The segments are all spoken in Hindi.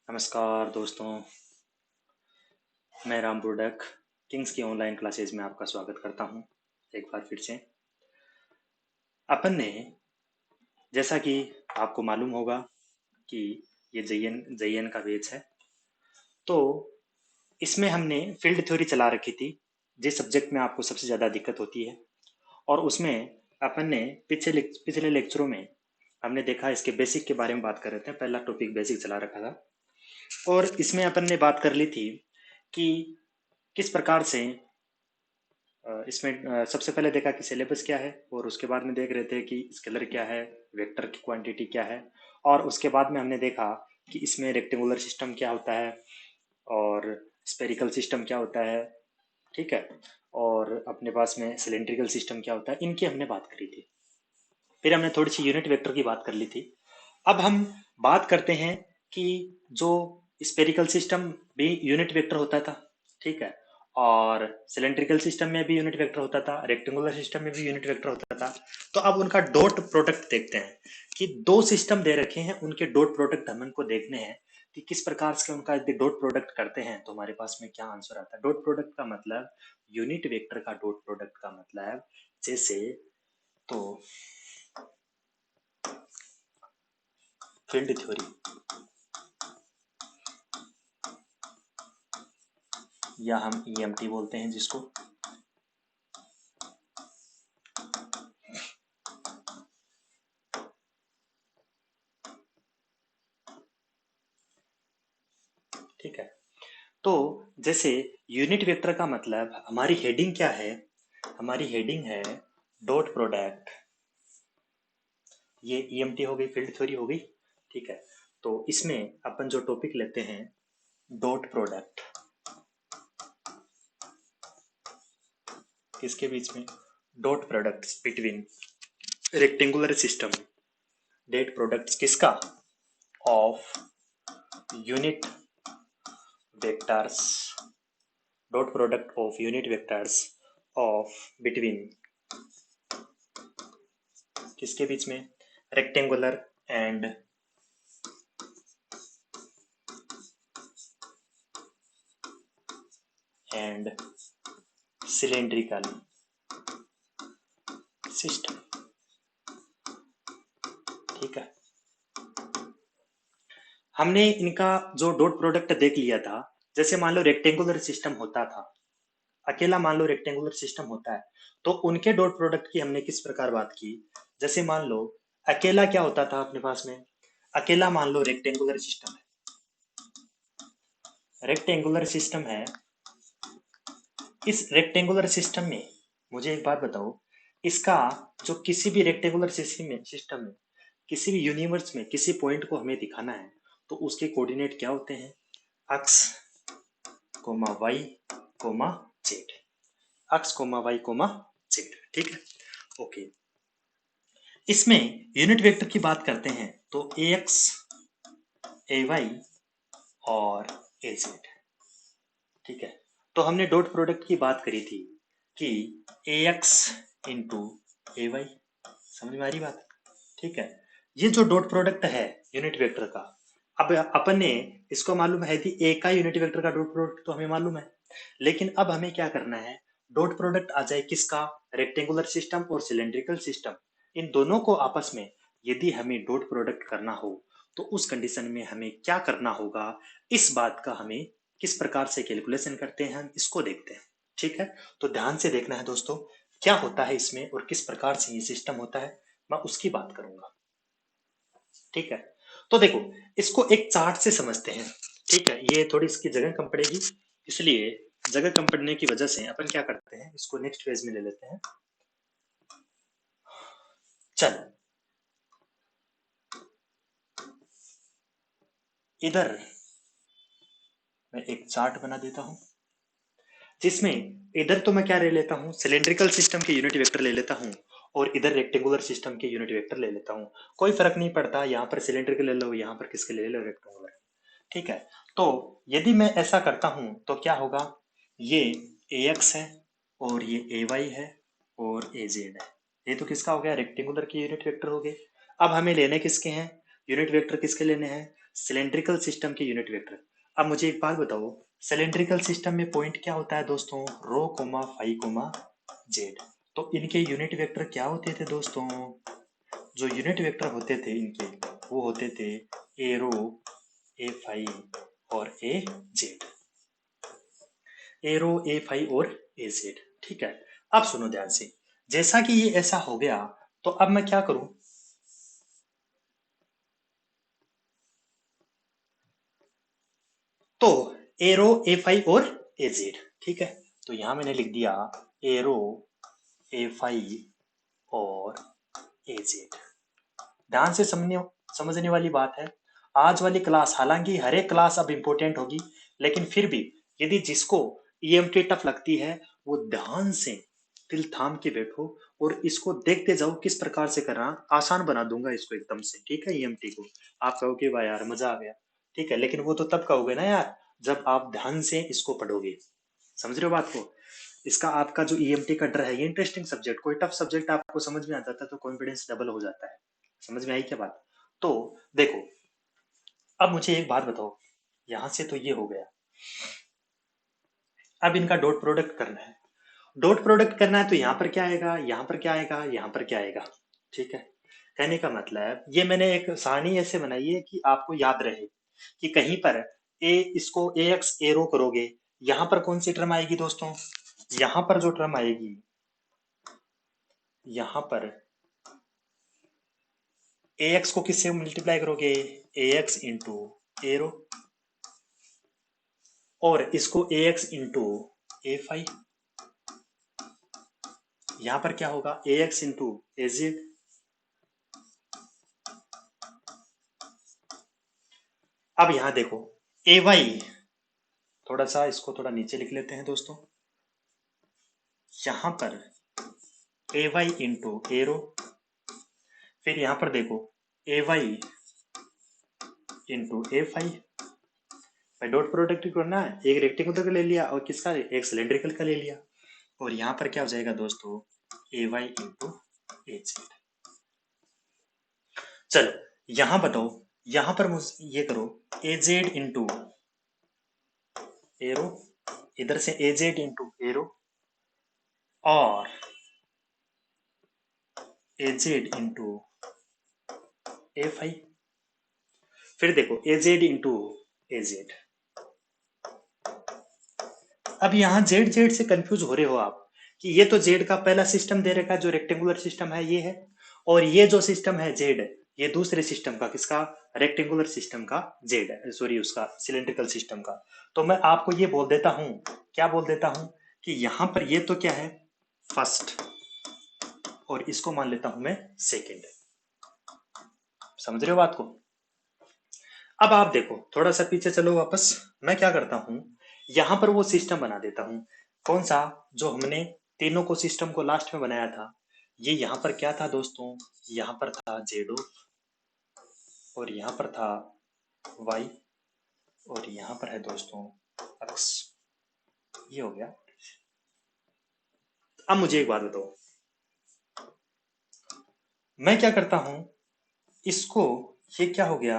नमस्कार दोस्तों, मैं राम प्रोडक्ट किंग्स की ऑनलाइन क्लासेस में आपका स्वागत करता हूं। एक बार फिर से अपन ने, जैसा कि आपको मालूम होगा कि ये JN का बैच है, तो इसमें हमने फील्ड थ्योरी चला रखी थी। जिस सब्जेक्ट में आपको सबसे ज़्यादा दिक्कत होती है, और उसमें अपन ने पिछले लेक्चरों में हमने देखा, इसके बेसिक के बारे में बात कर रहे थे। पहला टॉपिक बेसिक चला रखा था, और इसमें अपन ने बात कर ली थी कि किस प्रकार से इसमें सबसे पहले देखा कि सिलेबस क्या है, और उसके बाद में देख रहे थे कि स्केलर क्या है, वेक्टर की क्वांटिटी क्या है, और उसके बाद में हमने देखा कि इसमें रेक्टेंगुलर सिस्टम क्या होता है और स्पेरिकल सिस्टम क्या होता है। ठीक है, और अपने पास में सिलेंड्रिकल सिस्टम क्या होता है, इनकी हमने बात करी थी। फिर हमने थोड़ी सी यूनिट वेक्टर की बात कर ली थी। अब हम बात करते हैं कि जो स्पेरिकल सिस्टम भी यूनिट वेक्टर होता था, ठीक है, और सिलेंड्रिकल सिस्टम में भी यूनिट वेक्टर होता था, रेक्टेंगुलर सिस्टम में भी यूनिट वेक्टर होता था। तो अब उनका डॉट प्रोडक्ट देखते हैं कि दो सिस्टम दे रखे हैं, उनके डॉट प्रोडक्ट हम उनको देखने हैं कि किस प्रकार से उनका यदि डॉट प्रोडक्ट करते हैं तो हमारे पास में क्या आंसर आता है। डॉट प्रोडक्ट का मतलब, यूनिट वेक्टर का डॉट प्रोडक्ट का मतलब, जैसे तो फील्ड थ्योरी या हम EMT बोलते हैं जिसको, ठीक है। तो जैसे यूनिट वेक्टर का मतलब, हमारी हेडिंग क्या है, हमारी हेडिंग है डॉट प्रोडक्ट। ये EMT हो गई, फील्ड थ्योरी हो गई, ठीक है। तो इसमें अपन जो टॉपिक लेते हैं, डॉट प्रोडक्ट, किसके बीच में, dot products between rectangular system, dot products किसका, of unit vectors, dot product of unit vectors of between, किसके बीच में, रेक्टेंगुलर एंड सिलेंड्रिकल सिस्टम, ठीक है। हमने इनका जो डॉट प्रोडक्ट देख लिया था। जैसे मान लो रेक्टेंगुलर सिस्टम होता था, अकेला मान लो रेक्टेंगुलर सिस्टम होता है, तो उनके डॉट प्रोडक्ट की हमने किस प्रकार बात की। जैसे मान लो अकेला क्या होता था अपने पास में, अकेला मान लो रेक्टेंगुलर सिस्टम है, रेक्टेंगुलर सिस्टम है। इस रेक्टेंगुलर सिस्टम में मुझे एक बात बताओ, इसका जो किसी भी रेक्टेंगुलर सिस्टम में किसी भी यूनिवर्स में किसी पॉइंट को हमें दिखाना है, तो उसके कोऑर्डिनेट क्या होते हैं, x comma y comma z, x comma y comma Z, ठीक है। ओके, इसमें यूनिट वेक्टर की बात करते हैं तो ए एक्स, ए वाई और ए जेड, ठीक है। तो हमने डॉट प्रोडक्ट की बात करी थी कि A x into A Y, समझ में आ रही बात, ठीक है। ये जो डॉट प्रोडक्ट है यूनिट वेक्टर का, अब अपन ने इसको मालूम है कि ए का यूनिट वेक्टर का डॉट प्रोडक्ट तो हमें मालूम है, लेकिन अब हमें क्या करना है, डॉट प्रोडक्ट आ जाए किसका, रेक्टेंगुलर सिस्टम और सिलेंड्रिकल सिस्टम, इन दोनों को आपस में यदि हमें डॉट प्रोडक्ट करना हो, तो उस कंडीशन में हमें क्या करना होगा, इस बात का हमें किस प्रकार से कैलकुलेशन करते हैं हम इसको देखते हैं, ठीक है। तो ध्यान से देखना है दोस्तों, क्या होता है इसमें और किस प्रकार से ये सिस्टम होता है, मैं उसकी बात करूंगा, ठीक है। तो देखो, इसको एक चार्ट से समझते हैं, ठीक है। ये थोड़ी इसकी जगह कम पड़ेगी, इसलिए जगह कम पड़ने की वजह से अपन क्या करते हैं, इसको नेक्स्ट पेज में ले लेते हैं। चल, इधर मैं एक चार्ट बना देता हूं, जिसमें इधर तो मैं क्या ले लेता हूँ, सिलेंड्रिकल सिस्टम के यूनिट वेक्टर ले लेता हूँ, और इधर रेक्टेंगुलर सिस्टम के यूनिट वेक्टर ले लेता हूँ। कोई फर्क नहीं पड़ता, यहाँ पर सिलेंड्रिकल ले लो, यहाँ पर किसके ले लो, रेक्टेंगुलर, ठीक है। तो यदि मैं ऐसा करता हूं तो क्या होगा, ये ए एक्स है और ये ए वाई है और ए जेड है, ये तो किसका हो गया, रेक्टेंगुलर के यूनिट वेक्टर हो गए। अब हमें लेने किसके हैं, यूनिट वेक्टर किसके लेने हैं, सिलेंड्रिकल सिस्टम के यूनिट वेक्टर। अब मुझे एक बात बताओ, सिलेंड्रिकल सिस्टम में पॉइंट क्या होता है दोस्तों? रो कोमा फाई कोमा जेड। तो इनके यूनिट वेक्टर क्या होते थे दोस्तों? जो यूनिट वेक्टर होते थे इनके, वो होते थे ए रो, ए फाई और ए जेड। ए रो, ए फाई और ए जेड। ठीक है, अब सुनो ध्यान से। जैसा कि ये ऐसा हो गया, तो अब मैं क्या करूं? तो ए रो, ए फाई और ए जेड। ठीक है, तो यहां मैंने लिख दिया ए रो, ए फाई और ए जेड। ध्यान से समझने वाली बात है। आज वाली क्लास, हालांकि हर एक क्लास अब इंपॉर्टेंट होगी, लेकिन फिर भी यदि जिसको ईएमटी टफ लगती है, वो ध्यान से दिल थाम के बैठो और इसको देखते जाओ किस प्रकार से करना। आसान बना दूंगा इसको एकदम से, ठीक है? ईएमटी को आप कहोगे वाह यार मजा आ गया, ठीक है, लेकिन वो तो तब कहोगे ना यार, जब आप ध्यान से इसको पढ़ोगे। समझ रहे हो बात को? इसका आपका जो ईएमटी का डर है, ये इंटरेस्टिंग सब्जेक्ट, कोई टफ सब्जेक्ट आपको समझ में आ जाता है तो कॉन्फिडेंस डबल हो जाता है। समझ में आई क्या बात? तो देखो, अब मुझे एक बात बताओ, यहां से तो ये हो गया, अब इनका डॉट प्रोडक्ट करना है। डॉट प्रोडक्ट करना है तो यहां पर क्या आएगा, यहां पर क्या आएगा, यहां पर क्या आएगा? ठीक है, कहने का मतलब ये मैंने एक सारणी ऐसे बनाई है कि आपको याद रहे कि कहीं पर ए, इसको ए एक्स ए रो करोगे, यहां पर कौन सी टर्म आएगी दोस्तों? यहां पर जो टर्म आएगी, यहां पर ए एक्स को किससे मल्टीप्लाई करोगे? ए एक्स इंटू ए रो, और इसको ए एक्स इंटू ए फाइव। यहां पर क्या होगा? ए एक्स इंटू ए जेड। अब यहां देखो, ए वाई, थोड़ा सा इसको थोड़ा नीचे लिख लेते हैं दोस्तों। यहां पर ए वाई इंटू ए रो, फिर यहां पर देखो ए वाई इंटू ए फाइव। भाई डॉट प्रोडक्ट करना है, एक रेक्टेंगुलर का ले लिया और किसका, एक सिलेंड्रिकल का ले लिया, और यहां पर क्या हो जाएगा दोस्तों? ए वाई इंटू ए जेड। चलो यहां बताओ, यहां पर मुझे ये करो, ए जेड इंटू एरो, इधर से ए जेड इंटू एरो, और ए जेड इंटू ए फाइव। फिर देखो ए जेड इंटू ए जेड। अब यहाँ जेड जेड से कंफ्यूज हो रहे हो आप कि ये तो जेड का पहला सिस्टम दे रखा है जो रेक्टेंगुलर सिस्टम है, ये है, और ये जो सिस्टम है जेड, ये दूसरे सिस्टम का, किसका? रेक्टेंगुलर सिस्टम का जेड है, सॉरी उसका सिलेंड्रिकल सिस्टम का। तो मैं आपको ये बोल देता हूं, क्या बोल देता हूं, कि यहां पर ये तो क्या है? फर्स्ट, और इसको मान लेता हूं मैं सेकेंड। समझ रहे हो बात को? अब आप देखो, थोड़ा सा पीछे चलो वापस। मैं क्या करता हूं, यहां पर वो सिस्टम बना देता हूं, कौन सा? जो हमने तीनों को सिस्टम को लास्ट में बनाया था। ये यहां पर क्या था दोस्तों? यहां पर था जेडो, और यहां पर था वाई, और यहां पर है दोस्तों एक्स। ये हो गया। अब मुझे एक बात बताओ, मैं क्या करता हूं, इसको, ये क्या हो गया?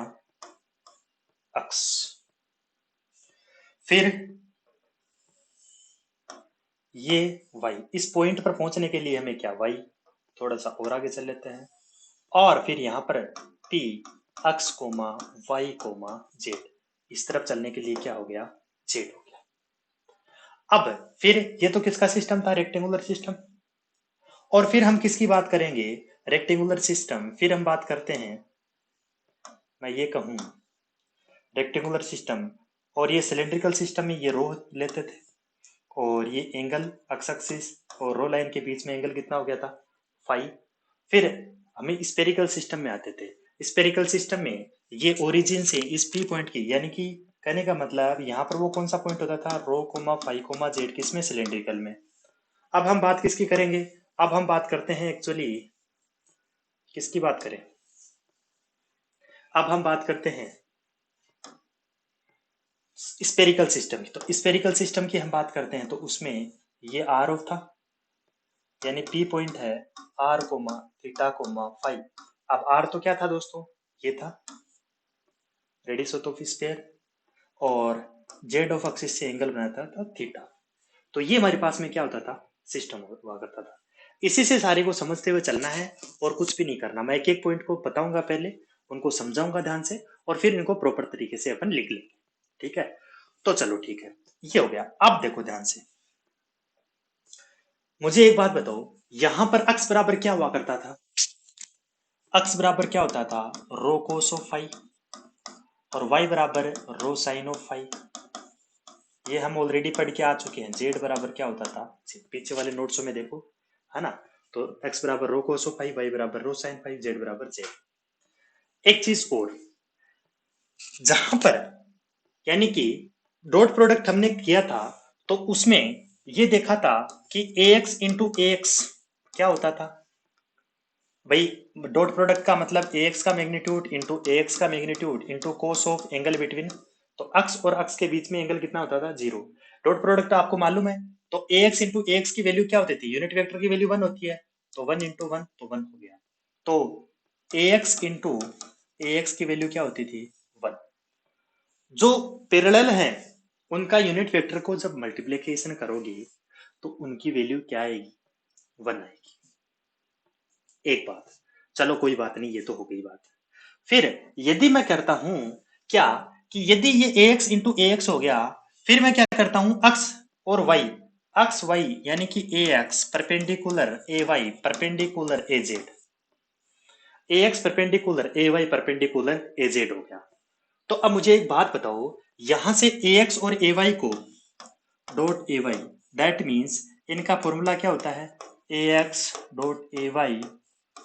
एक्स। फिर ये y, इस पॉइंट पर पहुंचने के लिए हमें क्या? y। थोड़ा सा और आगे चल लेते हैं, और फिर यहां पर t, x comma y comma z, इस तरफ चलने के लिए क्या हो गया? z हो गया। अब फिर ये तो किसका सिस्टम था? Rectangular system. और फिर हम किसकी बात करेंगे? रेक्टेंगुलर सिस्टम, फिर हम बात करते हैं, मैं ये कहूं रेक्टेंगुलर सिस्टम, और ये सिलेंड्रिकल सिस्टम में ये रो लेते थे, और ये एंगल एक्स एक्सिस और रो लाइन के बीच में एंगल कितना हो गया था? फाइव। फिर हमें स्पेरिकल सिस्टम में आते थे। स्पेरिकल सिस्टम में ये ओरिजिन से इस पी पॉइंट की, यानी कि कहने का मतलब यहाँ पर वो कौन सा पॉइंट होता था? रो कोमा फाइव कोमा जेड, किसमें? सिलेंड्रिकल में। अब हम बात किसकी करेंगे? अब हम बात करते हैं एक्चुअली, किसकी बात करें? अब हम बात करते हैं स्पेरिकल सिस्टम की। तो स्पेरिकल सिस्टम की हम बात करते हैं तो उसमें ये आर ऑफ था, यानी पी पॉइंट है r comma theta comma five. अब आर तो क्या था दोस्तों? ये था, रेडियस ऑफ स्फीयर, और जेड ऑफ एक्सिस से एंगल बनाता था थीटा। तो ये हमारे पास में क्या होता था, सिस्टम हुआ करता था। इसी से सारे को समझते हुए चलना है और कुछ भी नहीं करना। मैं एक एक पॉइंट को बताऊंगा, पहले उनको समझाऊंगा ध्यान से, और फिर इनको प्रॉपर तरीके से अपन लिख लेंगे। ठीक है, तो चलो ठीक है, ये हो गया। अब देखो ध्यान से, मुझे एक बात बताओ, यहां पर अक्स बराबर क्या हुआ करता था? अक्स बराबर क्या होता था, रो कोस ऑफ फाई, और वाई बराबर रो साइन ऑफ फाई। ये हम ऑलरेडी पढ़ के आ चुके हैं। जेड बराबर क्या होता था, पीछे वाले नोट्सों में देखो, है ना। तो एक्स बराबर रो कोस ऑफ फाई, वाई बराबर रो साइन फाई, जेड बराबर जेड। एक चीज और, जहां पर यानी कि डॉट प्रोडक्ट हमने किया था, तो उसमें ये देखा था कि A x into A x क्या होता था भाई। डॉट प्रोडक्ट का मतलब ए एक्स का मैग्नीट्यूड इंटू ए एक्स का magnitude into cos of angle between. तो अक्स और अक्स के बीच में एंगल कितना होता था, जीरो। डॉट प्रोडक्ट आपको मालूम है, तो ए एक्स इंटू ए एक्स की वैल्यू क्या होती थी, यूनिट वेक्टर की वैल्यू वन होती है, तो वन इंटू वन तो वन हो गया। तो ए एक्स इंटू ए एक्स की वैल्यू क्या होती थी, वन। जो पैरेलल है उनका यूनिट वेक्टर को जब मल्टीप्लीकेशन करोगे तो उनकी वैल्यू क्या आएगी, वन आएगी। एक बात, चलो कोई बात नहीं, ये तो हो गई बात। फिर यदि मैं करता हूं क्या, कि यदि ये ए एक्स इंटू ए एक्स हो गया, फिर मैं क्या करता हूं, अक्स और वाई, अक्स वाई यानी कि A x perpendicular A Y perpendicular A Z, A x perpendicular A Y perpendicular A Z हो गया। तो अब मुझे एक बात बताओ, यहां से ए एक्स और ए वाई को dot A Y, that means इनका फॉर्मूला क्या होता है, A X dot A Y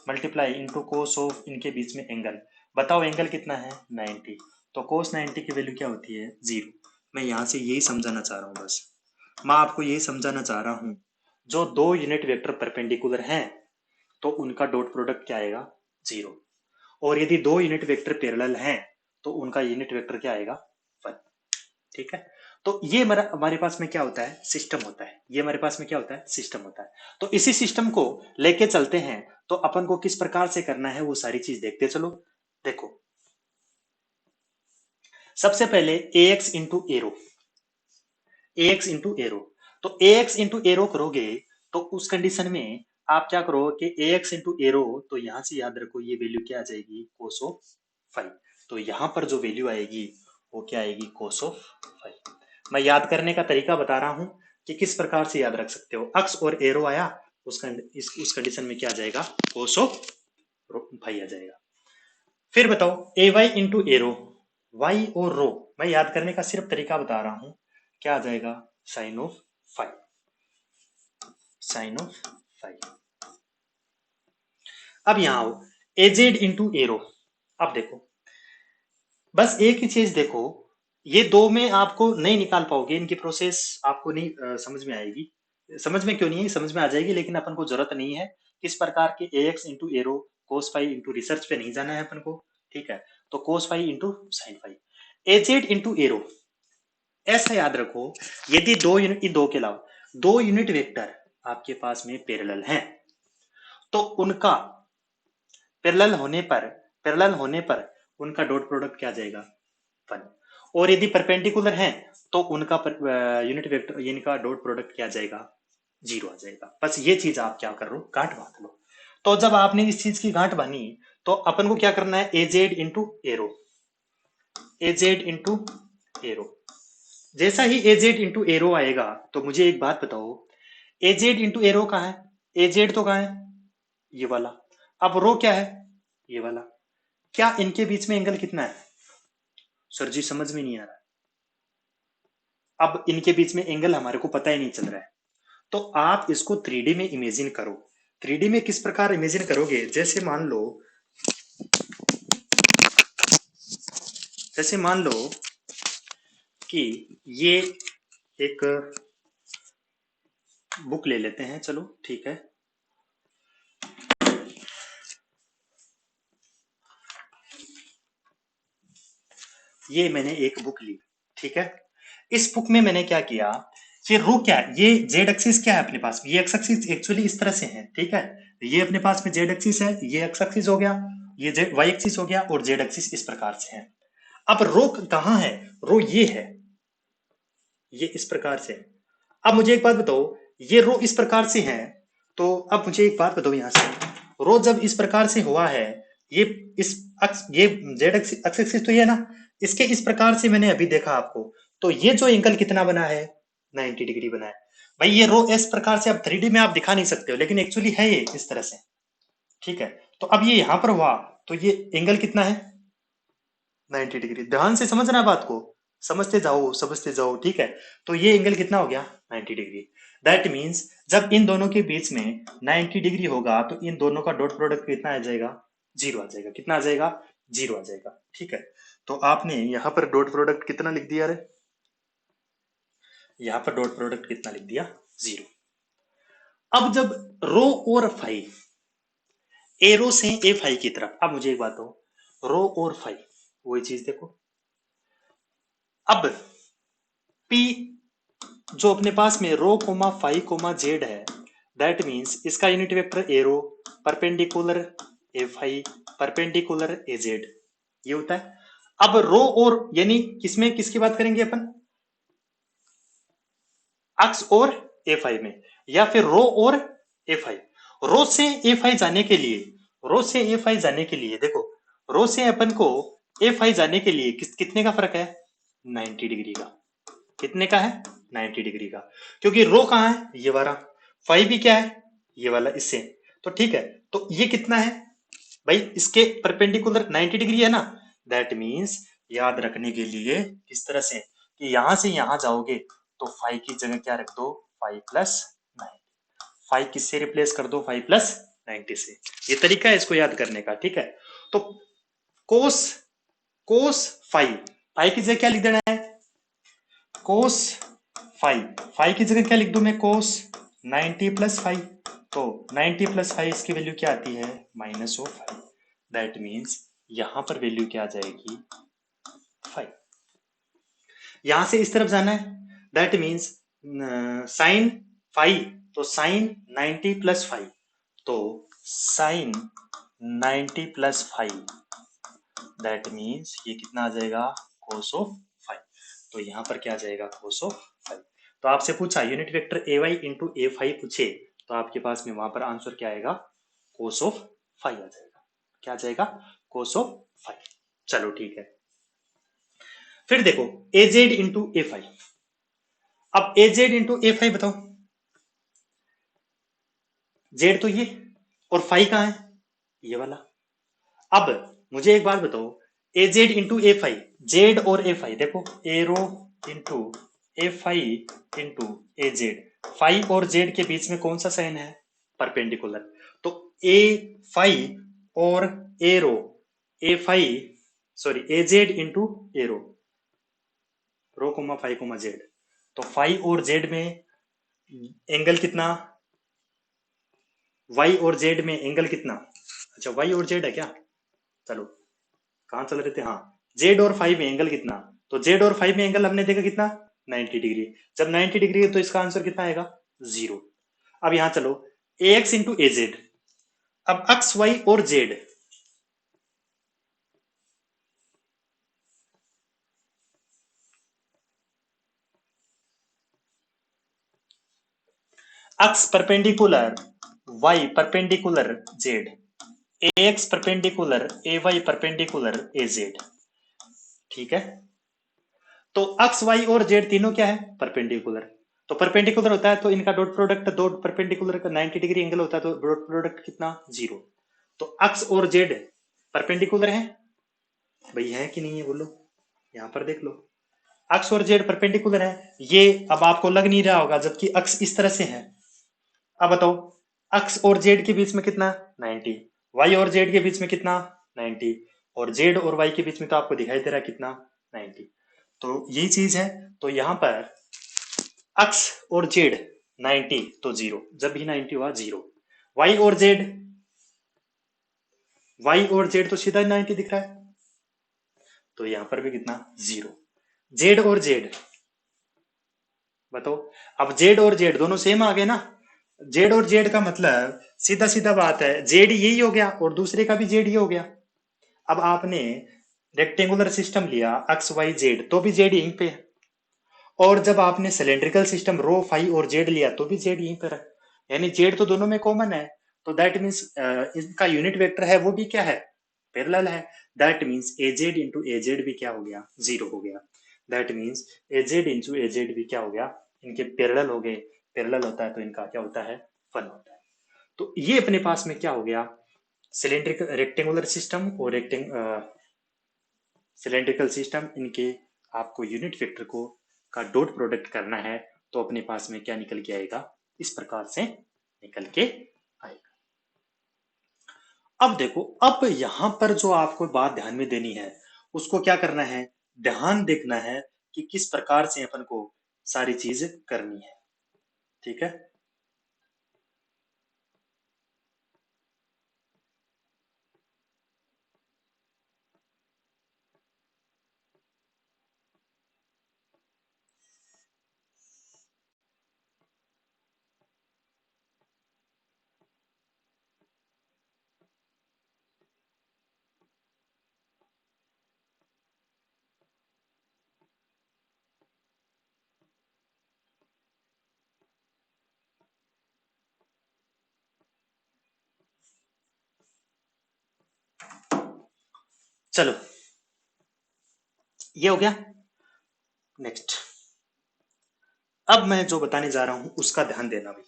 multiply into cos of इनके बीच में एंगल। बताओ एंगल कितना है, 90। तो कोस 90 की वैल्यू क्या होती है, जीरो। मैं यहां से यही समझाना चाह रहा हूं बस, मैं आपको यही समझाना चाह रहा हूं, जो दो यूनिट वेक्टर परपेंडिकुलर हैं तो उनका डॉट प्रोडक्ट क्या आएगा, जीरो। और यदि दो यूनिट वेक्टर पैरेलल हैं तो उनका यूनिट वेक्टर क्या आएगा, वन। ठीक है, तो ये हमारे पास में क्या होता है, सिस्टम होता है। ये हमारे पास में क्या होता है, सिस्टम होता है। तो इसी सिस्टम को लेके चलते हैं, तो अपन को किस प्रकार से करना है वो सारी चीज देखते चलो। देखो, सबसे पहले ए एक्स इंटू एरो, ए एक्स इंटू एरो। तो ए एक्स इंटू एरो करोगे तो उस कंडीशन में आप क्या करो कि ए एक्स इंटू एरो, तो यहां से याद रखो ये वैल्यू क्या आ जाएगी, कोस ऑफ फाइव। तो यहां पर जो वैल्यू आएगी वो क्या आएगी, कोस ऑफ फाइव। मैं याद करने का तरीका बता रहा हूं कि किस प्रकार से याद रख सकते हो। अक्स और एरो आया, उस कंडीशन में क्या आ जाएगा, कोस ऑफ फाइव आ जाएगा। फिर बताओ ए वाई इंटू एरो, वाई और रो, मैं याद करने का सिर्फ तरीका बता रहा हूं, क्या आ जाएगा, sine of five, sine of five. अब यहां आओ, एजेड इंटू एरो। अब देखो, बस एक ही चीज देखो, ये दो में आपको नहीं निकाल पाओगे, इनकी प्रोसेस आपको नहीं समझ में आएगी। समझ में क्यों नहीं है, समझ में आ जाएगी, लेकिन अपन को जरूरत नहीं है किस प्रकार के A x into arrow cos five into research पे नहीं जाना है अपन को। ठीक है, तो cos five into sine five. A Z into arrow, ऐसा याद रखो, यदि दो यूनिट, दो के अलावा दो यूनिट वेक्टर आपके पास में पैरेलल हैं तो उनका पैरेलल होने पर उनका डॉट प्रोडक्ट क्या आ जाएगा, वन। और यदि परपेंडिकुलर हैं तो उनका यूनिट वेक्टर, इनका डॉट प्रोडक्ट क्या आ जाएगा, जीरो आ जाएगा। बस ये चीज आप क्या कर लो, गांठ बांध लो। तो जब आपने इस चीज की गांठ बांधी, तो अपन को क्या करना है, a z into a rho, a z into a rho. जैसा ही एजेड इंटू एरो आएगा, तो मुझे एक बात बताओ, एजेड इंटू एरो कहाँ है, एजेड तो कहाँ है, ये वाला। अब रो क्या है, ये वाला। क्या इनके बीच में एंगल कितना है, सर जी समझ में नहीं आ रहा। अब इनके बीच में एंगल हमारे को पता ही नहीं चल रहा है, तो आप इसको 3D में इमेजिन करो। 3D में किस प्रकार इमेजिन करोगे, जैसे मान लो कि ये एक बुक ले लेते हैं, चलो ठीक है। ये मैंने एक बुक ली, ठीक है। इस बुक में मैंने क्या किया, ये रो क्या है, ये जेड एक्सिस क्या है अपने पास, ये एक्स एक्सिस एक्चुअली इस तरह से है, ठीक है। ये अपने पास में जेड एक्सिस है, ये एक्स एक्सिस हो गया, ये जेड वाई एक्सिस हो गया, और जेड एक्सिस इस प्रकार से है। अब रो कहाँ है? रो ये है, ये इस प्रकार से। अब मुझे एक बात बताओ, ये रो इस प्रकार से है, तो अब मुझे एक बात बताओ, यहां से रो जब इस प्रकार से हुआ है, ये इस अक्स, ये जेड एक्स एक्सिस तो ये है ना, इसके इस प्रकार से मैंने अभी देखा आपको, तो ये जो एंगल कितना बना है, 90 डिग्री बना है। भाई ये रो इस प्रकार से अब 3D में आप दिखा नहीं सकते हो, लेकिन एक्चुअली है ये इस तरह से, ठीक है। तो अब ये यहां पर हुआ, तो ये एंगल कितना है, 90 डिग्री। ध्यान से समझना बात को, समझते जाओ, ठीक है। तो ये एंगल कितना हो गया, 90 डिग्री। दैट मीन्स जब इन दोनों के बीच में 90 डिग्री होगा, तो इन दोनों का डॉट प्रोडक्ट कितना आ जाएगा, जीरो आ जाएगा। कितना आ जाएगा, जीरो आ जाएगा, ठीक है। तो आपने यहाँ पर डॉट प्रोडक्ट कितना लिख दिया रे, यहाँ पर डॉट प्रोडक्ट कितना लिख दिया, जीरो। अब जब रो और फाई, एरो से ए फाई की तरफ, अब मुझे एक बात हो, रो और फाई वही चीज देखो। अब पी जो अपने पास में rho comma phi comma z है, दैट मीन्स इसका यूनिट वेक्टर एरो परपेंडिकुलर ए फाई परपेंडिकुलर ए जेड, ये होता है। अब रो और यानी किसमें किसकी बात करेंगे अपन, अक्स और ए फाई में, या फिर रो और ए फाई। रो से ए फाई जाने के लिए, रो से ए फाई जाने के लिए देखो, रो से अपन को ए फाई जाने के लिए कितने का फर्क है, 90 डिग्री का। कितने का है, 90 डिग्री का। क्योंकि रो कहाँ है, ये वाला, फाई भी क्या है, ये वाला इससे। तो ठीक है, तो ये कितना है भाई, इसके परपेंडिकुलर 90 डिग्री है ना। दैट मीन्स याद रखने के लिए किस तरह से यहां से यहां जाओगे, तो फाइव की जगह क्या रख दो, 5+9। फाइव किससे रिप्लेस कर दो, 5+90 से। ये तरीका है इसको याद करने का, ठीक है। तो कोस कोस फाइव, फाइव की जगह क्या लिख देना है, कोस फाइव, फाइव की जगह क्या लिख दू मैं, कोस 90+5। तो 90+5 इसकी वैल्यू क्या आती है, -5। दैट मीन्स यहां पर वैल्यू क्या आ जाएगी, 5। यहां से इस तरफ जाना है, दैट मीन्स साइन 5, तो साइन 90+5, तो साइन 90+5, दैट मीन्स ये कितना आ जाएगा, कोस ऑफ 5। तो यहां पर क्या आ जाएगा, कोस ऑफ 5। तो आपसे पूछा unit vector a y into a phi पूछे, तो आपके पास में वहां पर आंसर क्या आएगा, कोस ऑफ 5 आ जाएगा। क्या आ जाएगा, कोस ऑफ 5। चलो ठीक है। फिर देखो ए जेड इंटू ए फाइव। अब ए जेड इंटू ए फाइव बताओ, जेड तो ये, और फाइव कहाँ है, ये वाला। अब मुझे एक बात बताओ, ए Z into a five, Z और ए फाइव देखो, arrow into a five into a Z, five और जेड के बीच में कौन सा साइन है, परपेंडिकुलर। तो ए फाइव और एरो, ए फाइव सॉरी ए जेड इंटू एरो, रो कोमा फाइव कोमा जेड। तो फाइव और जेड में एंगल कितना, वाई और जेड में एंगल कितना, अच्छा वाई और जेड है क्या, चलो कहाँ चल रहे थे, हाँ जेड और फाइव में एंगल कितना। तो जेड और फाइव में एंगल हमने देखा कितना, 90 डिग्री। जब 90 डिग्री है तो इसका आंसर कितना आएगा, 0। अब यहां चलो a x into a z. अब एक्स वाई और z, x perpendicular y perpendicular z, ए एक्स परपेंडिकुलर ए वाई परपेंडिकुलर ए जेड, ठीक है। तो एक्स वाई और जेड तीनों क्या है, परपेंडिकुलर। तो परपेंडिकुलर होता है तो इनका डॉट प्रोडक्ट, दो परपेंडिकुलर का 90 डिग्री एंगल होता है, तो डॉट प्रोडक्ट कितना, 0। तो एक्स और जेड परपेंडिकुलर है, भाई है कि नहीं है बोलो, यहां पर देख लो, एक्स और जेड परपेंडिकुलर है। ये अब आपको लग नहीं रहा होगा, जबकि एक्स इस तरह से है। अब बताओ, एक्स और जेड के बीच में कितना, 90, वाई और जेड के बीच में कितना, 90, और जेड और वाई के बीच में तो आपको दिखाई दे रहा है कितना, 90। तो यही चीज है। तो यहां पर एक्स और जेड 90 तो 0, जब भी 90 हुआ 0। वाई और जेड, वाई और जेड तो सीधा 90 दिख रहा है, तो यहां पर भी कितना, 0। जेड और जेड बताओ, अब जेड और जेड दोनों सेम आ गए ना। जेड और जेड का मतलब सीधा सीधा बात है, जेड यही हो गया और दूसरे का भी जेड ही हो गया। अब आपने रेक्टेंगुलर सिस्टम लिया एक्स वाई जेड, तो भी जेड यहीं पे है। और जब आपने सिलेंड्रिकल सिस्टम रो फाई और जेड लिया तो भी जेड यहीं पर है, यानी जेड तो दोनों में कॉमन है। तो दैट मीन्स इसका यूनिट वेक्टर है वो भी क्या है, पैरेलल है। That means A Z into a Z भी क्या हो गया, जीरो हो गया। That means A Z into a Z भी क्या हो गया, इनके पैरेलल हो गए। पैरेलल होता है तो इनका क्या होता है, फन होता है। तो ये अपने पास में क्या हो गया, सिलेंड्रिकल रेक्टेंगुलर सिस्टम और सिलेंड्रिकल सिस्टम, इनके आपको यूनिट वेक्टर को का डॉट प्रोडक्ट करना है, तो अपने पास में क्या निकल के आएगा, इस प्रकार से निकल के आएगा। अब देखो, अब यहां पर जो आपको बात ध्यान में देनी है, उसको क्या करना है, ध्यान देखना है कि किस प्रकार से अपन को सारी चीज करनी है। ठीक है, चलो ये हो गया। नेक्स्ट, अब मैं जो बताने जा रहा हूं उसका ध्यान देना भी।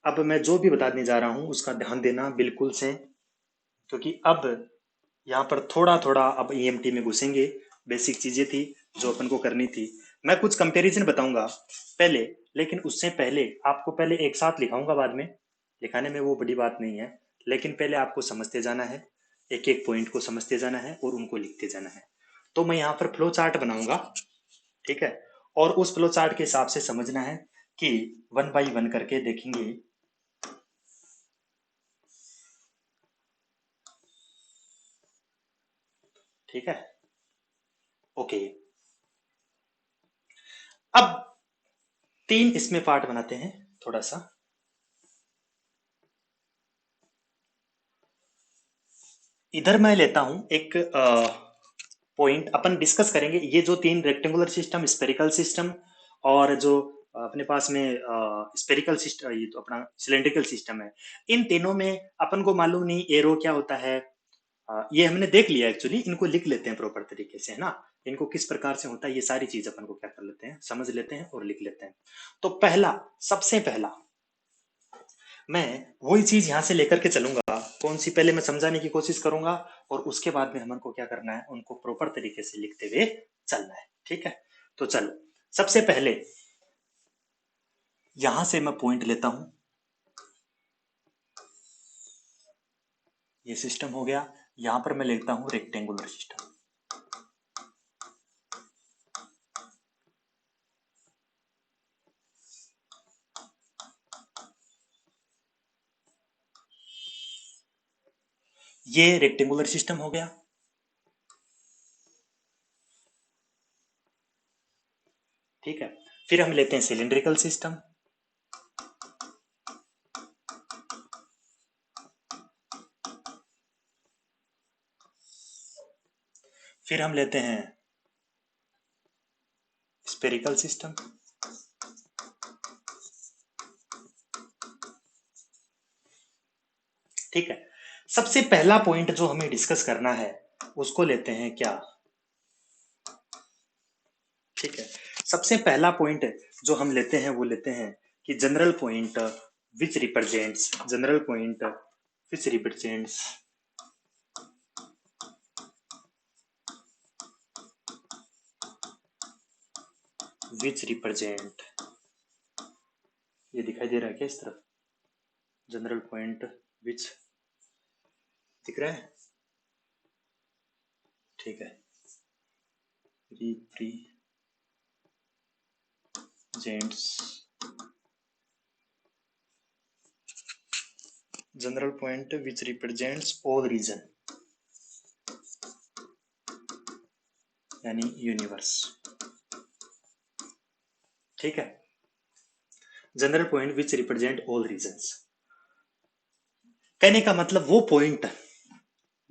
अब मैं जो भी बताने जा रहा हूं उसका ध्यान देना बिल्कुल से, क्योंकि अब यहाँ पर थोड़ा थोड़ा अब ईएमटी में घुसेंगे। बेसिक चीजें थी जो अपन को करनी थी। मैं कुछ कंपैरिजन बताऊंगा पहले, लेकिन उससे पहले आपको पहले एक साथ लिखाऊंगा, बाद में लिखाने में वो बड़ी बात नहीं है, लेकिन पहले आपको समझते जाना है, एक एक पॉइंट को समझते जाना है और उनको लिखते जाना है। तो मैं यहाँ पर फ्लो चार्ट बनाऊंगा, ठीक है, और उस फ्लो चार्ट के हिसाब से समझना है कि वन बाई वन करके देखेंगे। ठीक है, ओके। अब तीन इसमें पार्ट बनाते हैं थोड़ा सा। इधर मैं लेता हूं एक पॉइंट, अपन डिस्कस करेंगे ये जो तीन रेक्टेंगुलर सिस्टम, स्पेरिकल सिस्टम, और जो अपने पास में स्पेरिकल सिस्टम, ये तो अपना सिलेंड्रिकल सिस्टम है। इन तीनों में अपन को मालूम नहीं एरो क्या होता है, ये हमने देख लिया एक्चुअली। इनको लिख लेते हैं प्रॉपर तरीके से, है ना। इनको किस प्रकार से होता है ये सारी चीज अपन को क्या कर लेते हैं, समझ लेते हैं और लिख लेते हैं। तो पहला, सबसे पहला मैं वही चीज यहां से लेकर के चलूंगा, कौन सी, पहले मैं समझाने की कोशिश करूंगा और उसके बाद में हमन को क्या करना है, उनको प्रॉपर तरीके से लिखते हुए चलना है। ठीक है, तो चलो, सबसे पहले यहां से मैं पॉइंट लेता हूं, ये सिस्टम हो गया। यहां पर मैं लेता हूं रेक्टेंगुलर सिस्टम। ये रेक्टेंगुलर सिस्टम हो गया। ठीक है, फिर हम लेते हैं सिलिंड्रिकल सिस्टम। फिर हम लेते हैं स्पेरिकल सिस्टम। ठीक है, सबसे पहला पॉइंट जो हमें डिस्कस करना है उसको लेते हैं क्या, ठीक है, सबसे पहला पॉइंट जो हम लेते हैं वो लेते हैं कि general point which represents, general point which represents which represent, ये दिखाई दे रहा है क्या इस तरफ, जनरल पॉइंट विच, दिख रहा है, ठीक है, represents general point which represents all region, यानी यूनिवर्स। ठीक है, general point which represent all regions, कहने का मतलब वो पॉइंट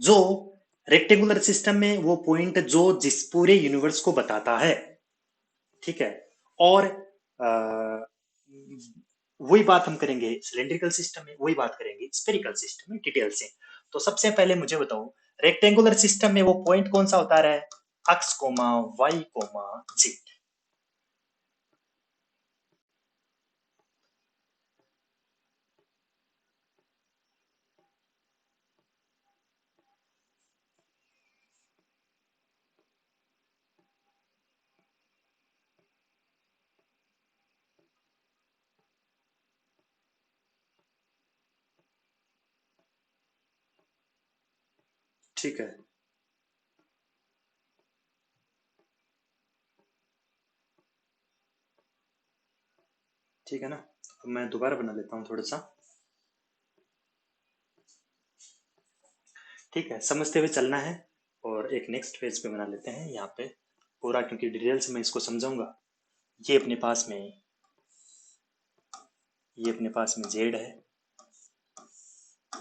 जो रेक्टेंगुलर सिस्टम में वो पॉइंट जो जिस पूरे यूनिवर्स को बताता है, ठीक है। और वही बात हम करेंगे सिलेंड्रिकल सिस्टम में, वही बात करेंगे स्फेरिकल सिस्टम में डिटेल से। तो सबसे पहले मुझे बताओ, रेक्टेंगुलर सिस्टम में वो पॉइंट कौन सा होता है? X comma y comma Z. ठीक है, ठीक है ना। अब मैं दोबारा बना लेता हूँ थोड़ा सा। ठीक है, समझते हुए चलना है। और एक नेक्स्ट पेज पे बना लेते हैं यहाँ पे पूरा, क्योंकि डिटेल से मैं इसको समझाऊंगा। ये अपने पास में, ये अपने पास में जेड है,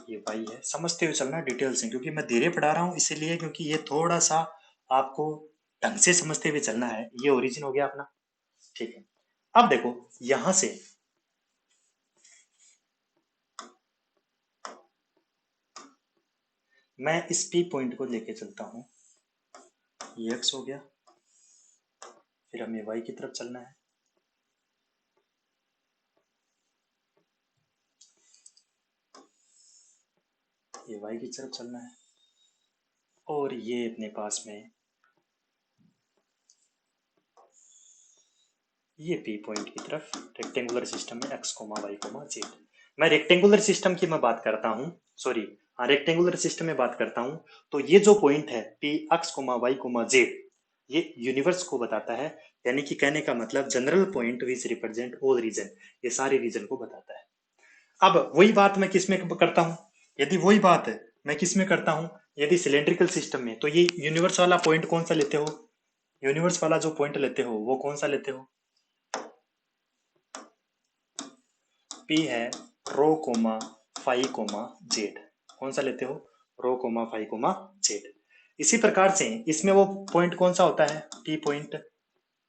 ये वाई है। समझते हुए चलना डिटेल से, क्योंकि मैं धीरे पढ़ा रहा हूँ इसीलिए, क्योंकि ये थोड़ा सा आपको ढंग से समझते हुए चलना है। ये ओरिजिन हो गया अपना, ठीक है। अब देखो यहां से मैं इस पी पॉइंट को लेके चलता हूँ, ये एक्स हो गया। फिर हमें वाई की तरफ चलना है, ये वाई की तरफ चलना है। और ये अपने पास में ये पी पॉइंट की तरफ रेक्टेंगुलर सिस्टम में x comma y comma z. मैं रेक्टेंगुलर सिस्टम की मैं बात करता हूँ, सॉरी, हाँ रेक्टेंगुलर सिस्टम में बात करता हूँ। तो ये जो पॉइंट है P x comma y comma z, ये यूनिवर्स को बताता है। यानी कि कहने का मतलब general point which represent all region, ये सारे रीजन को बताता है। अब वही बात मैं किस में करता हूँ? यदि वही बात है मैं किस में करता हूँ, यदि सिलेंड्रिकल सिस्टम में, तो ये यूनिवर्स वाला पॉइंट कौन सा लेते हो? यूनिवर्स वाला जो पॉइंट लेते हो वो कौन सा लेते हो? पी है रो कोमा फाई कोमा जेड। कौन सा लेते हो? रो कोमा फाई कोमा जेड। इसी प्रकार से इसमें वो पॉइंट कौन सा होता है? P point.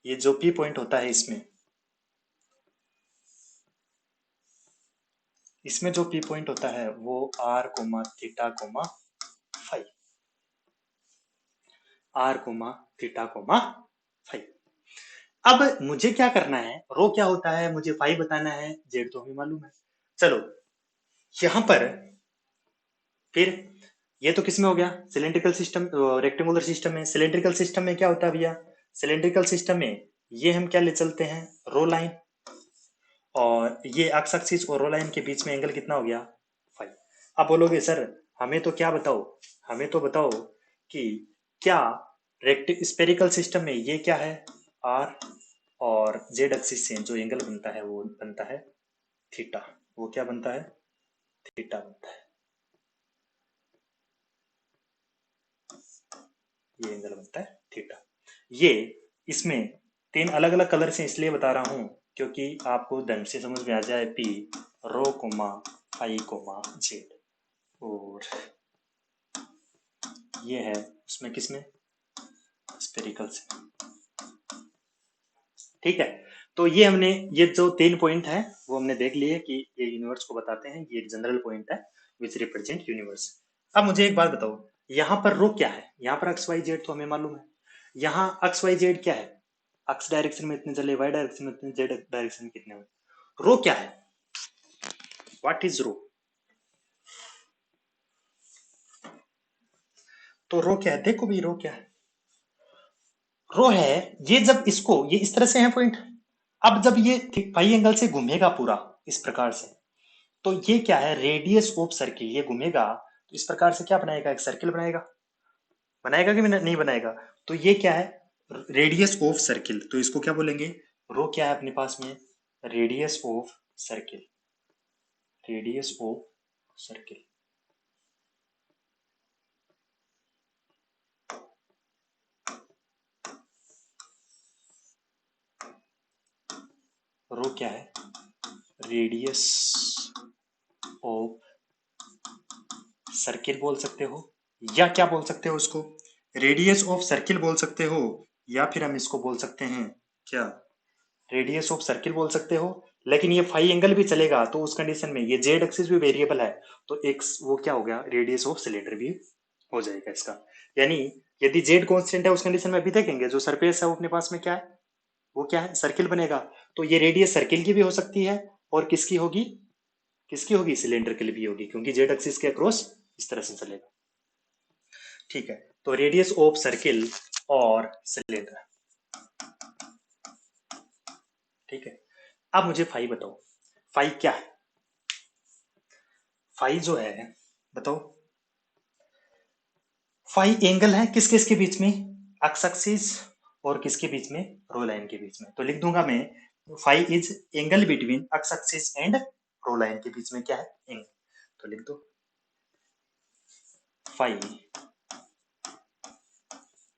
ये जो पी पॉइंट होता है इसमें, इसमें जो पी पॉइंट होता है वो r comma theta comma phi, r comma theta comma phi. अब मुझे क्या करना है, रो क्या होता है मुझे फाई बताना है, जेड तो हमें मालूम है। चलो यहां पर फिर, ये तो किसमें हो गया? सिलेंड्रिकल सिस्टम, रेक्टेंगुलर सिस्टम में। सिलेंड्रिकल सिस्टम में क्या होता है भैया? सिलेंड्रिकल सिस्टम में ये हम क्या ले चलते हैं? रो लाइन। और ये एक्स एक्सिस और रो लाइन के बीच में एंगल कितना हो गया? फाइव। अब बोलोगे सर हमें तो क्या बताओ, हमें तो बताओ कि क्या रेक्ट स्पेरिकल सिस्टम में ये क्या है? आर, और जेड एक्सिस से जो एंगल बनता है वो बनता है थीटा। वो क्या बनता है? थीटा बनता है। ये एंगल बनता है थीटा। ये इसमें तीन अलग अलग कलर से इसलिए बता रहा हूं क्योंकि आपको ढंग से समझ में आ जाए। पी रो कोमा फाई कोमा जेड। और ये है उसमें किसमें? स्पेरिकल से। ठीक है, तो ये हमने, ये जो तीन पॉइंट है वो हमने देख लिए कि ये यूनिवर्स को बताते हैं, ये जनरल पॉइंट है विच रिप्रेजेंट यूनिवर्स। अब मुझे एक बात बताओ, यहाँ पर रो क्या है? यहाँ पर एक्स वाई जेड तो हमें मालूम है। यहाँ एक्स वाई जेड क्या है? एक्स डायरेक्शन में इतने चले, वाई डायरेक्शन में इतने, जेड डायरेक्शन में कितने हुए। रो क्या है? व्हाट इज रो? तो रो क्या है? देखो भाई रो क्या है। रो है, ये जब इसको, ये इस तरह से है पॉइंट, अब जब ये फाई एंगल से घूमेगा पूरा इस प्रकार से, तो ये क्या है? Radius of circle. ये घूमेगा तो इस प्रकार से क्या बनाएगा? एक सर्किल बनाएगा। बनाएगा कि नहीं बनाएगा? तो ये क्या है? Radius of circle. तो इसको क्या बोलेंगे? रो क्या है अपने पास में? Radius of circle. Radius of circle. Rho क्या है? रेडियस ऑफ सर्किल बोल सकते हो, या क्या बोल सकते हो उसको, रेडियस ऑफ सर्किल बोल सकते हो, या फिर हम इसको बोल सकते हैं क्या, रेडियस ऑफ सर्किल बोल सकते हो। लेकिन ये फाई एंगल भी चलेगा, तो उस कंडीशन में ये जेड एक्सिस भी वेरिएबल है, तो एक वो क्या हो गया, रेडियस ऑफ सिलेंडर भी हो जाएगा इसका। यानी यदि जेड कांस्टेंट है उस कंडीशन में अभी देखेंगे, जो सरफेस है वो अपने पास में क्या है, वो क्या है, सर्किल बनेगा। तो ये रेडियस सर्किल की भी हो सकती है, और किसकी होगी, किसकी होगी, सिलेंडर के लिए भी होगी, क्योंकि जेड एक्सिस के अक्रॉस इस तरह से चलेगा। ठीक है, तो रेडियस ऑफ सर्किल और सिलेंडर। ठीक है, अब मुझे फाई बताओ, फाई क्या है, फाई जो है बताओ, फाई एंगल है किस किस के बीच में, एक्स एक्सिस और किसके बीच में, रो लाइन के बीच में। तो लिख दूंगा मैं, phi is angle between x axis and rho line के बीच में क्या है, एंगल। तो लिख दो phi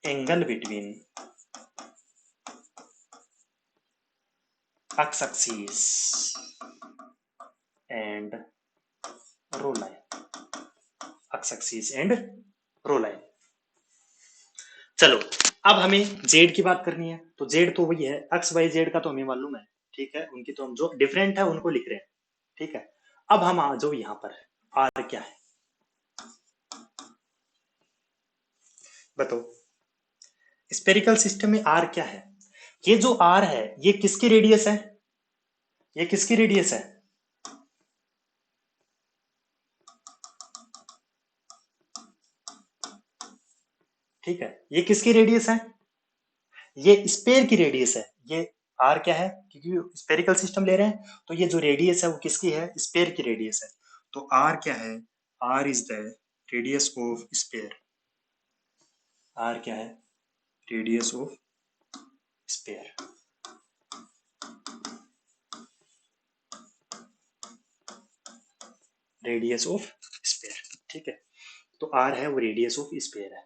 angle between x axis and rho line, x axis and rho line. चलो, अब हमें जेड की बात करनी है, तो जेड तो वही है, एक्स वाई जेड का तो हमें मालूम है। ठीक है, उनकी तो हम जो डिफरेंट है उनको लिख रहे हैं। ठीक है, अब हम आ जाओ यहाँ पर, आर क्या है बताओ, स्पेरिकल सिस्टम में आर क्या है। ये जो आर है ये किसकी रेडियस है, ये किसकी रेडियस है, ठीक है, ये किसकी रेडियस है, ये स्पेयर की रेडियस है। ये आर क्या है, क्योंकि स्पेरिकल सिस्टम ले रहे हैं, तो ये जो रेडियस है वो किसकी है, स्पेयर की रेडियस है। तो आर क्या है, r is the radius of sphere, r क्या है, radius of sphere, radius of sphere. ठीक है, तो आर है वो रेडियस ऑफ स्पेयर है।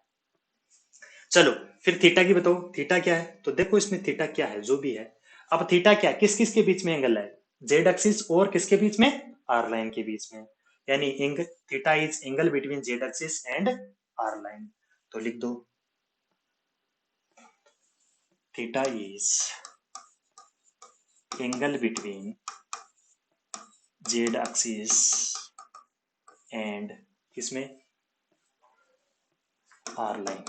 चलो, फिर थीटा की बताओ, थीटा क्या है, तो देखो इसमें थीटा क्या है जो भी है। अब थीटा क्या, किस किस के बीच में एंगल है, जेड एक्सिस और किसके बीच में, आर लाइन के बीच में। यानी theta is angle between z axis and r line. तो लिख दो theta is angle between z axis and किसमें, आर लाइन।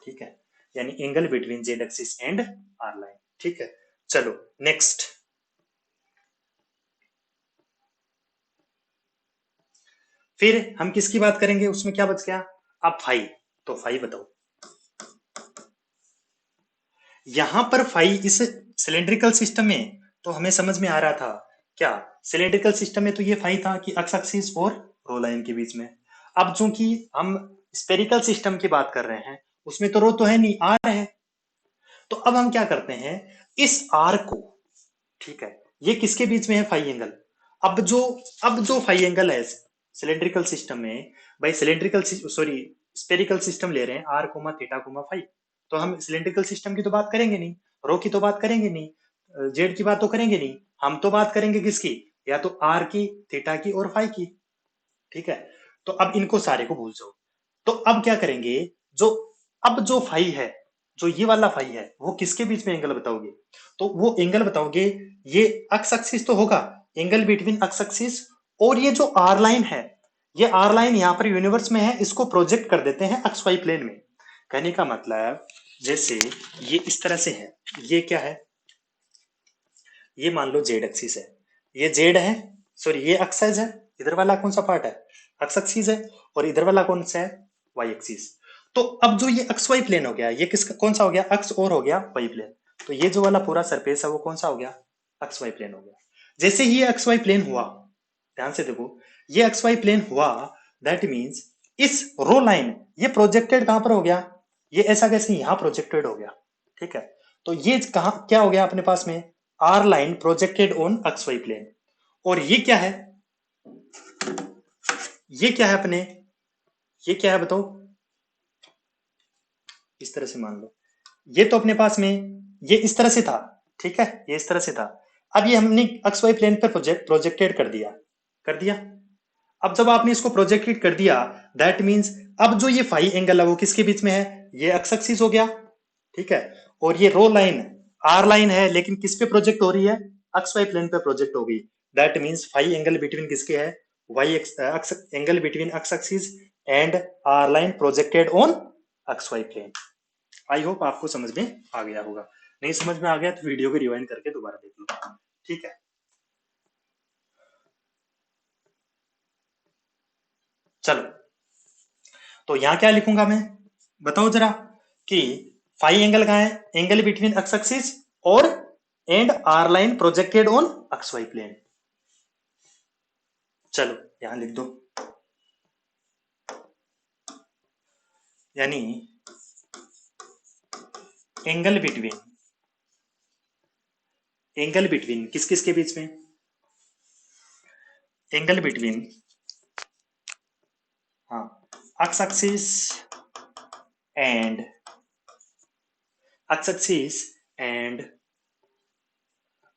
ठीक है, यानी angle between z axis and r line. ठीक है, चलो नेक्स्ट, फिर हम किसकी बात करेंगे, उसमें क्या बच गया, अब फाई। तो फाई बताओ, यहां पर फाई इस सिलेंड्रिकल सिस्टम में तो हमें समझ में आ रहा था क्या, सिलेंड्रिकल सिस्टम में तो ये फाई था कि एक्स एक्सिस और रो लाइन के बीच में। अब चूंकि हम स्पेरिकल सिस्टम की बात कर रहे हैं, उसमें तो रो तो है नहीं, आर है। तो अब हम क्या करते हैं, इस आर को, ठीक है, ये किसके बीच में है, फाई एंगल। अब जो अब जो फाई एंगल है सिलेंड्रिकल सिस्टम में, भाई सिलेंड्रिकल सॉरी स्पेरिकल सिस्टम ले रहे हैं, r comma theta comma phi, तो हम सिलेंड्रिकल सिस्टम की तो बात करेंगे नहीं, रो की तो बात करेंगे नहीं, जेड की बात तो करेंगे नहीं, हम तो बात करेंगे किसकी, या तो आर की, थीटा की और फाई की। ठीक है, तो अब इनको सारे को भूल जाओ। तो अब क्या करेंगे, जो अब जो फाई है, जो ये वाला फाई है, वो किसके बीच में एंगल बताओगे, तो वो एंगल बताओगे, ये एक्स एक्सिस तो होगा, एंगल बिटवीन एक्स एक्सिस, और ये जो आर लाइन है, ये आर लाइन यहां पर यूनिवर्स में है, इसको प्रोजेक्ट कर देते हैं एक्स वाई प्लेन में। कहने का मतलब, जैसे ये इस तरह से है, ये क्या है, ये मान लो जेड एक्सिस है, ये जेड है, सॉरी ये एक्साइज है, इधर वाला कौन सा पार्ट है, एक्स एक्सिस है, और इधर वाला कौन सा है, वाई एक्सिस। तो अब जो ये एक्स वाई प्लेन हो गया, ये किसका कौन सा हो गया, एक्स और हो गया वाई प्लेन। तो ये जो वाला पूरा सरफेस है वो कौन सा हो गया, एक्स वाई प्लेन हो गया। जैसे ही ये एक्स वाई प्लेन हुआ, ध्यान से देखो, ये एक्स वाई प्लेन हुआ, दैट मीन्स इस रो लाइन, ये प्रोजेक्टेड कहां पर हो गया, ये ऐसा कैसे यहां प्रोजेक्टेड हो गया। ठीक है, तो ये कहा क्या हो गया अपने पास में, r line projected on x y plane. और ये क्या है, ये क्या है अपने, ये क्या है बताओ, इस तरह से मान लो, ये तो अपने पास में ये इस तरह से था, ठीक है, ये इस तरह से था। अब ये हमने एक्स वाई प्लेन पे प्रोजेक्टेड कर दिया, कर दिया। अब जब आपने इसको प्रोजेक्टेड कर दिया, दैट मीन्स अब जो ये फाई एंगल है वो किसके बीच में है? ये एक्स एक्सिस हो गया, ठीक है। और ये रो लाइन आर लाइन है, लेकिन किस पे प्रोजेक्ट हो रही है? एक्स वाई प्लेन पे प्रोजेक्ट होगी। That means phi angle between किसके है? Y x angle between x axis and r line projected on x y plane. I hope आपको समझ में आ गया होगा। नहीं समझ में आ गया तो वीडियो को रिवाइंड करके दोबारा देख लो, ठीक है। चलो, तो यहां क्या लिखूंगा मैं, बताओ जरा, कि फाई एंगल कहाँ है? एंगल बिटवीन एक्स एक्सिस और and r line projected on x y plane. चलो यहां लिख दो, यानी एंगल बिटवीन किस किस के बीच में? एंगल बिटवीन, हाँ, x axis and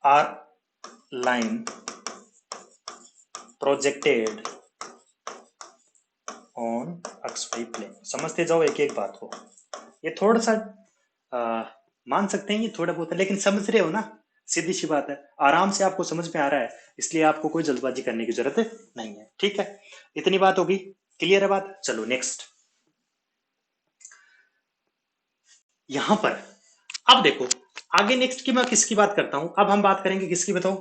r line projected on x y plane. समझते जाओ एक एक बात को। ये थोड़ा सा मान सकते हैं ये थोड़ा बहुत है, लेकिन समझ रहे हो ना, सीधी सी बात है, आराम से आपको समझ में आ रहा है, इसलिए आपको कोई जल्दबाजी करने की जरूरत नहीं है, ठीक है। इतनी बात होगी, क्लियर है बात। चलो नेक्स्ट, यहां पर अब देखो, आगे नेक्स्ट की मैं किसकी बात करता हूं? अब हम बात करेंगे किसकी, बताओ।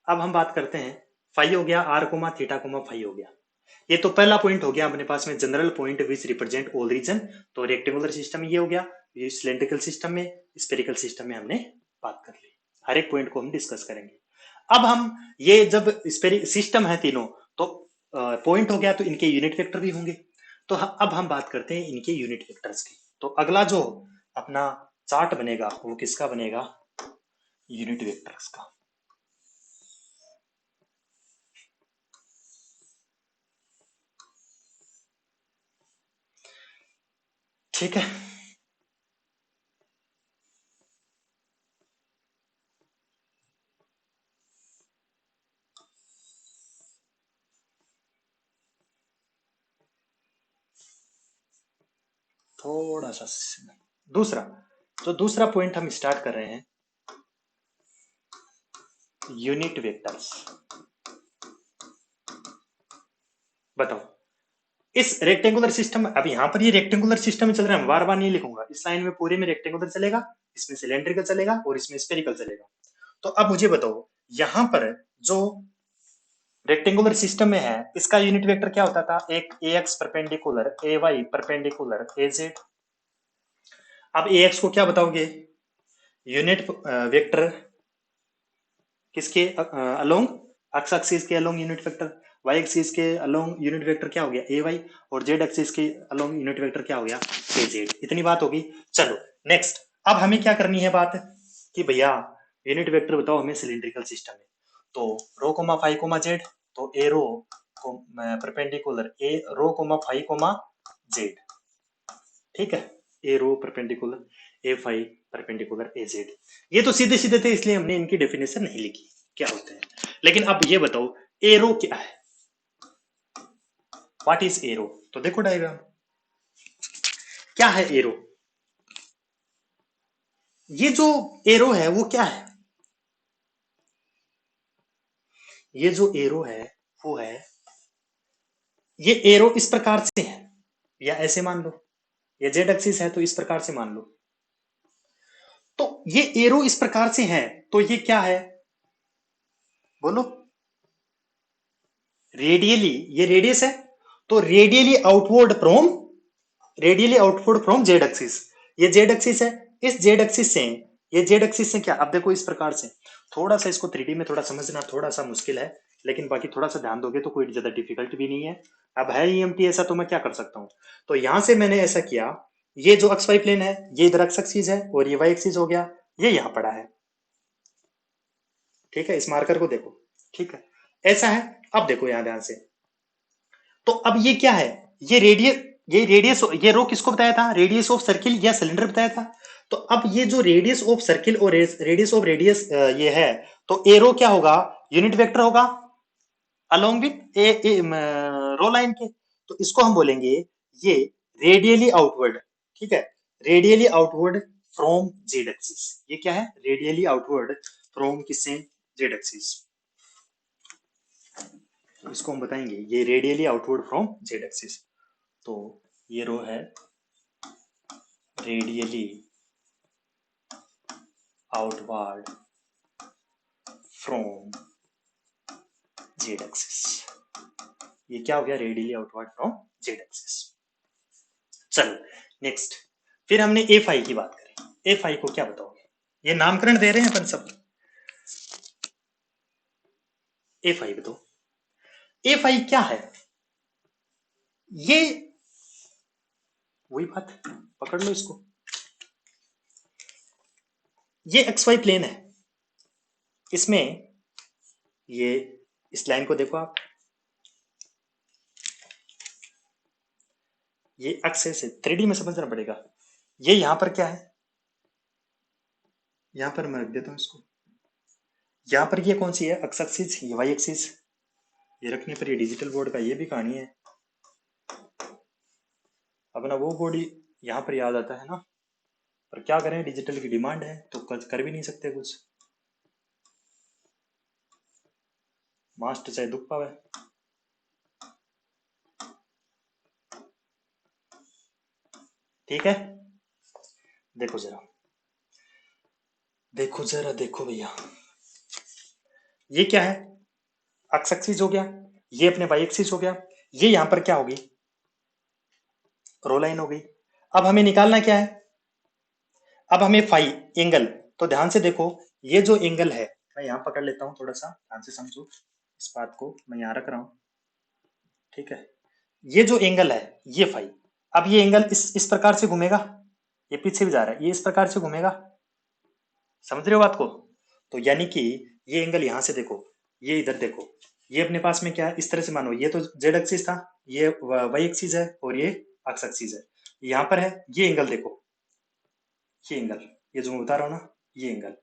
अब हम बात करते हैं, फाई हो गया, r comma theta comma phi हो गया। ये तो पहला पॉइंट हो गया अपने पास में, general point which represent all region. तो रेक्टेंगुलर सिस्टम ये हो गया, ये सिलेंड्रिकल सिस्टम में, स्फेरिकल सिस्टम में हमने बात कर ली। हर एक पॉइंट को हम डिस्कस करेंगे। अब हम ये जब सिस्टम है तीनों, तो पॉइंट हो गया तो इनके यूनिट वेक्टर भी होंगे। तो अब हम बात करते हैं इनके यूनिट वेक्टर्स की। तो अगला जो अपना चार्ट बनेगा वो किसका बनेगा? यूनिट वेक्टर्स का। ठीक है, थोड़ा सा दूसरा, तो दूसरा पॉइंट हम स्टार्ट कर रहे हैं, यूनिट वेक्टर्स। बताओ, इस रेक्टेंगुलर सिस्टम, अब यहां पर ये रेक्टेंगुलर सिस्टम चल रहा है, बार बार नहीं लिखूंगा, इस लाइन में पूरे में रेक्टेंगुलर चलेगा, इसमें सिलेंड्रिकल चलेगा और इसमें स्फेरिकल चलेगा। तो अब मुझे बताओ, यहां पर जो रेक्टेंगुलर सिस्टम में है, इसका यूनिट वेक्टर क्या होता था? एक a x perpendicular, A Y perpendicular, A z. अब ए एक्स को क्या बताओगे? यूनिट वेक्टर किसके अलोंग? एक्स एक्सिस के along unit vector. Y axis के अलोंग यूनिट वेक्टर क्या हो गया? A y. और जेड एक्सिस के अलोंग यूनिट वेक्टर क्या हो गया? A z. इतनी बात होगी। चलो नेक्स्ट, अब हमें क्या करनी है बात, कि भैया यूनिट वेक्टर बताओ हमें सिलिंड्रिकल सिस्टम में। तो rho comma phi comma Z, तो ए रो को perpendicular A rho comma phi comma Z, ठीक है। A rho perpendicular A phi perpendicular A Z. ये तो सीधे सीधे थे, इसलिए हमने इनकी डेफिनेशन नहीं लिखी क्या होते हैं। लेकिन अब ये बताओ, एरो क्या है? What is arrow? तो देखो डायग्राम, क्या है एरो? ये जो एरो है वो क्या है? ये जो एरो है वो है, ये एरो इस प्रकार से है, या ऐसे मान लो, ये जेड एक्सिस है तो इस प्रकार से मान लो। तो ये एरो इस प्रकार से है, तो ये क्या है? बोलो। रेडियली, ये रेडियस है, तो radially outward from Z axis. ये जेड एक्सिस है, इस जेड एक्सिस से, ये जेड एक्सिस से क्या, अब देखो इस प्रकार से, थोड़ा सा इसको 3D में थोड़ा समझना थोड़ा सा मुश्किल है, लेकिन बाकी थोड़ा सा ध्यान दोगे तो कोई ज्यादा डिफिकल्ट भी नहीं है। अब है ईएमटी ऐसा, तो मैं क्या कर सकता हूँ, तो यहां से मैंने ऐसा किया, ये जो एक्स वाई प्लेन है ये इधर एक्स एक्सिस है और ये वाई एक्सिस हो गया, ये यहां पड़ा है, ठीक है। इस मार्कर को देखो, ठीक है, ऐसा है। अब देखो यहां ध्यान से, तो अब ये क्या है? ये रेडियस ये रो किसको बताया था? रेडियस ऑफ सर्किल या सिलेंडर बताया था। तो अब ये जो रेडियस ऑफ सर्किल और रेडियस ऑफ रेडियस ये है, तो एरो क्या होगा? यूनिट वेक्टर होगा along with a rho line के। तो इसको हम बोलेंगे ये रेडियली आउटवर्ड, ठीक है, radially outward from Z axis. ये क्या है? रेडियली आउटवर्ड फ्रॉम किससे? Z axis. इसको हम बताएंगे ये radially outward from Z axis. तो ये रो है radially outward from Z axis. ये क्या हो गया? Radially outward from Z axis. चलो नेक्स्ट, फिर हमने ए फाई की बात करी। ए फाई को क्या बताओगे? ये नामकरण दे रहे हैं अपन सब। ए फाई बताओ, ए फाई क्या है? ये वही बात, पकड़ लो इसको। ये एक्स वाई प्लेन है, इसमें ये इस लाइन को देखो आप, ये एक्सेस है, 3D में समझना पड़ेगा। ये यहां पर क्या है? यहां पर मैं रख देता हूं इसको। यहां पर ये कौन सी है? एक्स एक्सिस, ये वाई एक्सिस। ये रखने पर ये डिजिटल बोर्ड का ये भी कहानी है। अपना वो बोर्ड यहाँ पर याद आता है ना, पर क्या करें, डिजिटल की डिमांड है तो कर भी नहीं सकते कुछ। मास्टर चाहे दुख पावे। ठीक है, देखो जरा, देखो जरा, देखो भैया, ये क्या है? एक्स एक्सिस हो गया, ये अपने वाई एक्सिस हो गया, ये यहां पर क्या होगी? रो लाइन हो गई। अब हमें निकालना क्या है? अब हमें फाई एंगल, तो ध्यान से देखो, ये जो एंगल है, मैं यहां पकड़ लेता हूं, थोड़ा सा ध्यान से समझो इस बात को, मैं यहां रख रहा हूं, ठीक है। ये जो एंगल है ये फाई, अब ये एंगल इस प्रकार से घूमेगा, ये पीछे भी जा रहा है, ये इस प्रकार से घूमेगा, समझ रहे हो बात को? तो यानी कि ये एंगल यहां से देखो, ये इधर देखो, ये अपने पास में क्या है? इस तरह से मानो, ये तो जेड एक्सिस था, ये वाई एक्सिस है, और ये एक्स एक्सिस है, यहां पर है। ये एंगल देखो, ये एंगल, ये जो मैं बता रहा हूं ना, ये एंगल।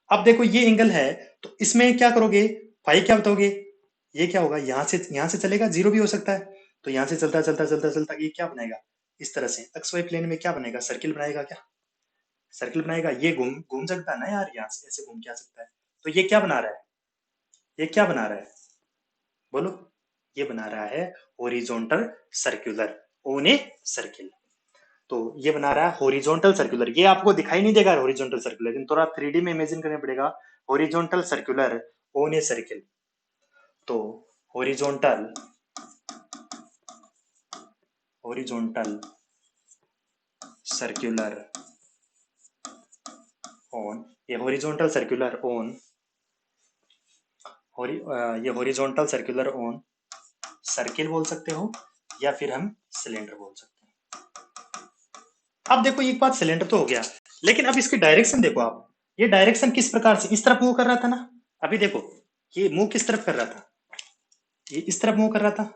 अब देखो ये एंगल है, तो इसमें क्या करोगे? फाई क्या बताओगे? ये क्या होगा? यहां से चलेगा, जीरो भी हो सकता है, तो यहां से चलता चलता चलता चलता ये क्या बनाएगा? इस तरह से एक्स वाई प्लेन में क्या बनेगा? सर्किल बनाएगा क्या? सर्किल बनाएगा। ये घूम घूम सकता है ना यार, यहाँ से ऐसे घूम के आ सकता है। तो ये क्या बना रहा है? ये क्या बना रहा है? बोलो। ये बना रहा है horizontal circular on a circle. तो ये बना रहा है हॉरिजॉन्टल सर्कुलर। ये आपको दिखाई नहीं देगा हॉरिजॉन्टल सर्कुलर, लेकिन थोड़ा 3D में इमेजिन करना पड़ेगा। Horizontal circular on a circle. तो हॉरिजॉन्टल हॉरिजॉन्टल सर्कुलर ऑन, ये हॉरिजॉन्टल सर्कुलर ऑन, ये हॉरिजॉन्टल सर्कुलर ऑन सर्किल बोल सकते हो, या फिर हम सिलेंडर बोल सकते हैं। अब देखो एक बात, सिलेंडर तो हो गया, लेकिन अब इसकी डायरेक्शन देखो आप, ये डायरेक्शन किस प्रकार से इस तरफ मूव कर रहा था ना। अभी देखो ये मूव किस तरफ कर रहा था? ये इस तरफ मूव कर रहा था,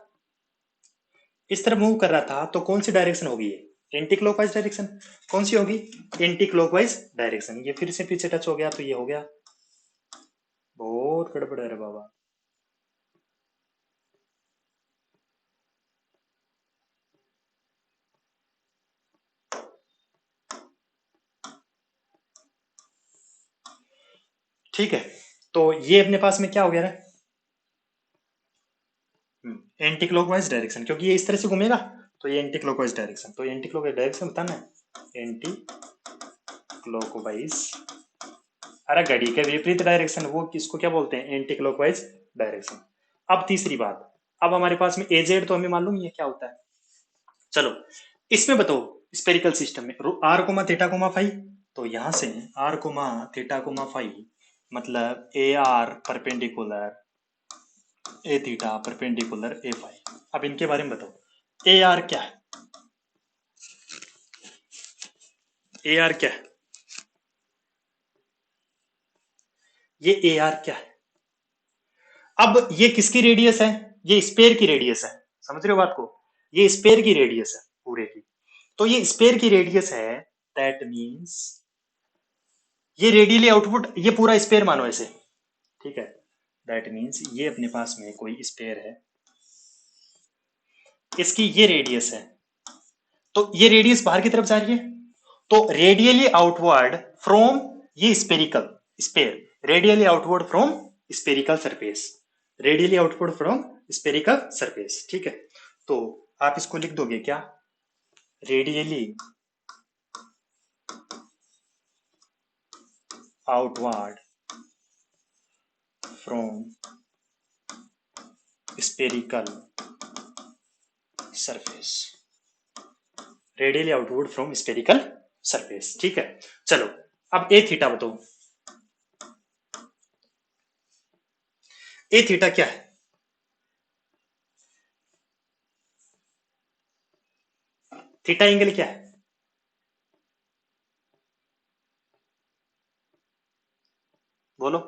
इस तरफ मूव कर रहा था, तो कौन सी डायरेक्शन होगी? ये एंटी क्लॉकवाइज डायरेक्शन। कौन सी होगी? Anti clockwise direction. ये फिर से पीछे टच हो गया, तो ये हो गया। बहुत गड़बड़ है रे बाबा। ठीक है, तो ये अपने पास में क्या हो गया रे? एंटी क्लॉकवाइज डायरेक्शन, क्योंकि ये इस तरह से घूमेगा, तो ये एंटी क्लॉकवाइज डायरेक्शन। तो एंटी क्लॉकवाइज डायरेक्शन बताना है, एंटी क्लॉकवाइज। अरे घड़ी के विपरीत डायरेक्शन, वो किसको क्या बोलते हैं? Anti clockwise direction. अब तीसरी बात, अब हमारे पास में एजेड तो हमें मालूम ही है क्या होता है। चलो इसमें बताओ, स्पेरिकल सिस्टम में R comma theta comma phi, तो यहां से R comma theta comma phi मतलब A R perpendicular A theta perpendicular A phi. अब इनके बारे में बताओ, ए आर क्या है? ए आर क्या है? ये ए आर क्या है? अब ये किसकी रेडियस है? ये स्पेयर की रेडियस है, समझ रहे हो बात को? ये स्पेयर की रेडियस है पूरे की। तो ये स्पेयर की रेडियस है, दैट मीन्स ये रेडियली आउटपुट, ये पूरा स्पेयर मानो ऐसे, ठीक है। दैट मीन्स ये अपने पास में कोई स्पेयर है, इसकी ये रेडियस है, तो ये रेडियस बाहर की तरफ जा रही है, तो रेडियली आउटवर्ड फ्रॉम ये spherical sphere, radially outward from spherical surface, radially outward from spherical surface. ठीक है, तो आप इसको लिख दोगे क्या, radially outward from spherical surface, radially outward from spherical surface. ठीक है, चलो अब ए थीटा बताओ, ए थीटा क्या है, थीटा एंगल क्या है, बोलो।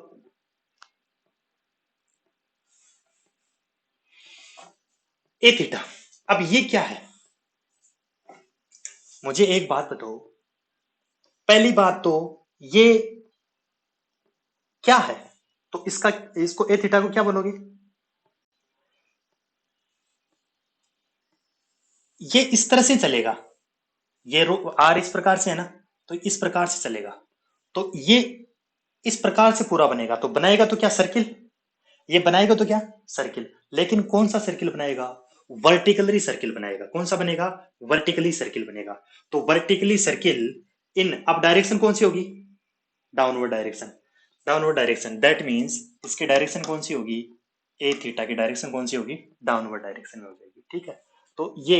ए थीटा, अब ये क्या है, मुझे एक बात बताओ, पहली बात तो ये क्या है, तो इसका, इसको ए थीटा को क्या बोलोगे, ये इस तरह से चलेगा, ये रो आर इस प्रकार से है ना, तो इस प्रकार से चलेगा, तो ये इस प्रकार से पूरा बनेगा, तो बनाएगा तो क्या सर्किल, ये बनाएगा तो क्या सर्किल, लेकिन कौन सा सर्किल बनाएगा, वर्टिकली सर्किल बनाएगा, कौन सा बनेगा, वर्टिकली सर्किल बनेगा, तो वर्टिकली सर्किल इन, अब डायरेक्शन कौन सी होगी, downward direction, downward direction, that means इसकी डायरेक्शन कौन सी होगी, ए थीटा की डायरेक्शन कौन सी होगी, डाउनवर्ड डायरेक्शन में हो जाएगी। ठीक है, तो ये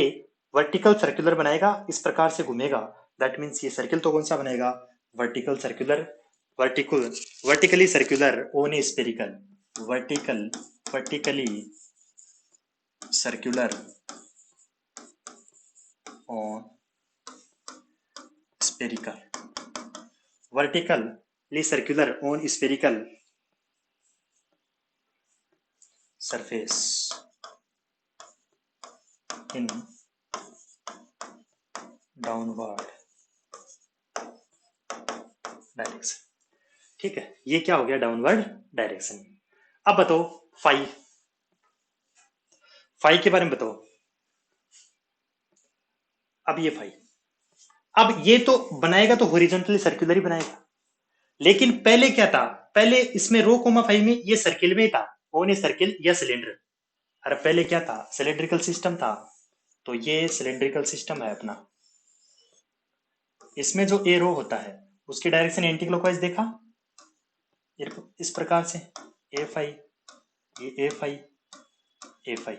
वर्टिकल सर्कुलर बनाएगा, इस प्रकार से घूमेगा, दैट मीन्स ये सर्किल तो कौन सा बनेगा, vertical circular, vertical, vertically circular own a spherical, vertical, vertically circular on spherical, vertically circular on spherical surface in downward direction। ठीक है, ये क्या हो गया, डाउनवर्ड डायरेक्शन। अब बताओ फाई, फाई के बारे में बताओ, अब ये फाई, अब ये तो बनाएगा तो हॉरिजॉन्टली सर्कुलर ही बनाएगा, लेकिन पहले क्या था, पहले इसमें रो कोमा फाई में ये सर्किल में ही था, ओन ए सर्किल या सिलेंडर, अरे पहले क्या था, सिलेंड्रिकल सिस्टम था, तो ये सिलेंड्रिकल सिस्टम है अपना, इसमें जो ए रो होता है उसकी डायरेक्शन एंटी क्लॉकवाइज देखा, इस प्रकार से ए फाइव, ये ए फाइव, ए फाइव।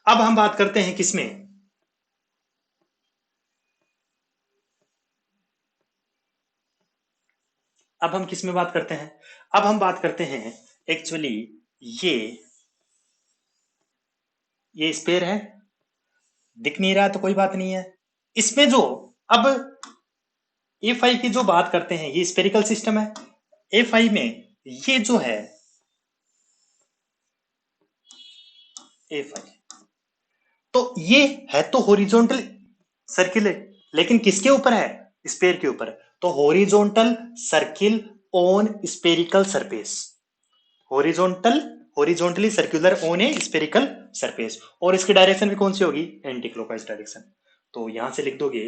अब हम बात करते हैं किसमें, अब हम किस में बात करते हैं, अब हम बात करते हैं एक्चुअली, ये ये स्पेयर है, दिख नहीं रहा तो कोई बात नहीं है, इसमें जो, अब ए फाइव की जो बात करते हैं ये स्पेरिकल सिस्टम है, ए फाइव में ये जो है ए फाइव, तो ये है तो हॉरिजॉन्टल सर्किल, लेकिन किसके ऊपर है, स्पेयर के ऊपर, तो horizontal circle on spherical surface, horizontal, horizontally circular on a spherical surface, और इसकी डायरेक्शन भी कौन सी होगी, एंटी क्लॉकवाइज डायरेक्शन। तो यहां से लिख दोगे,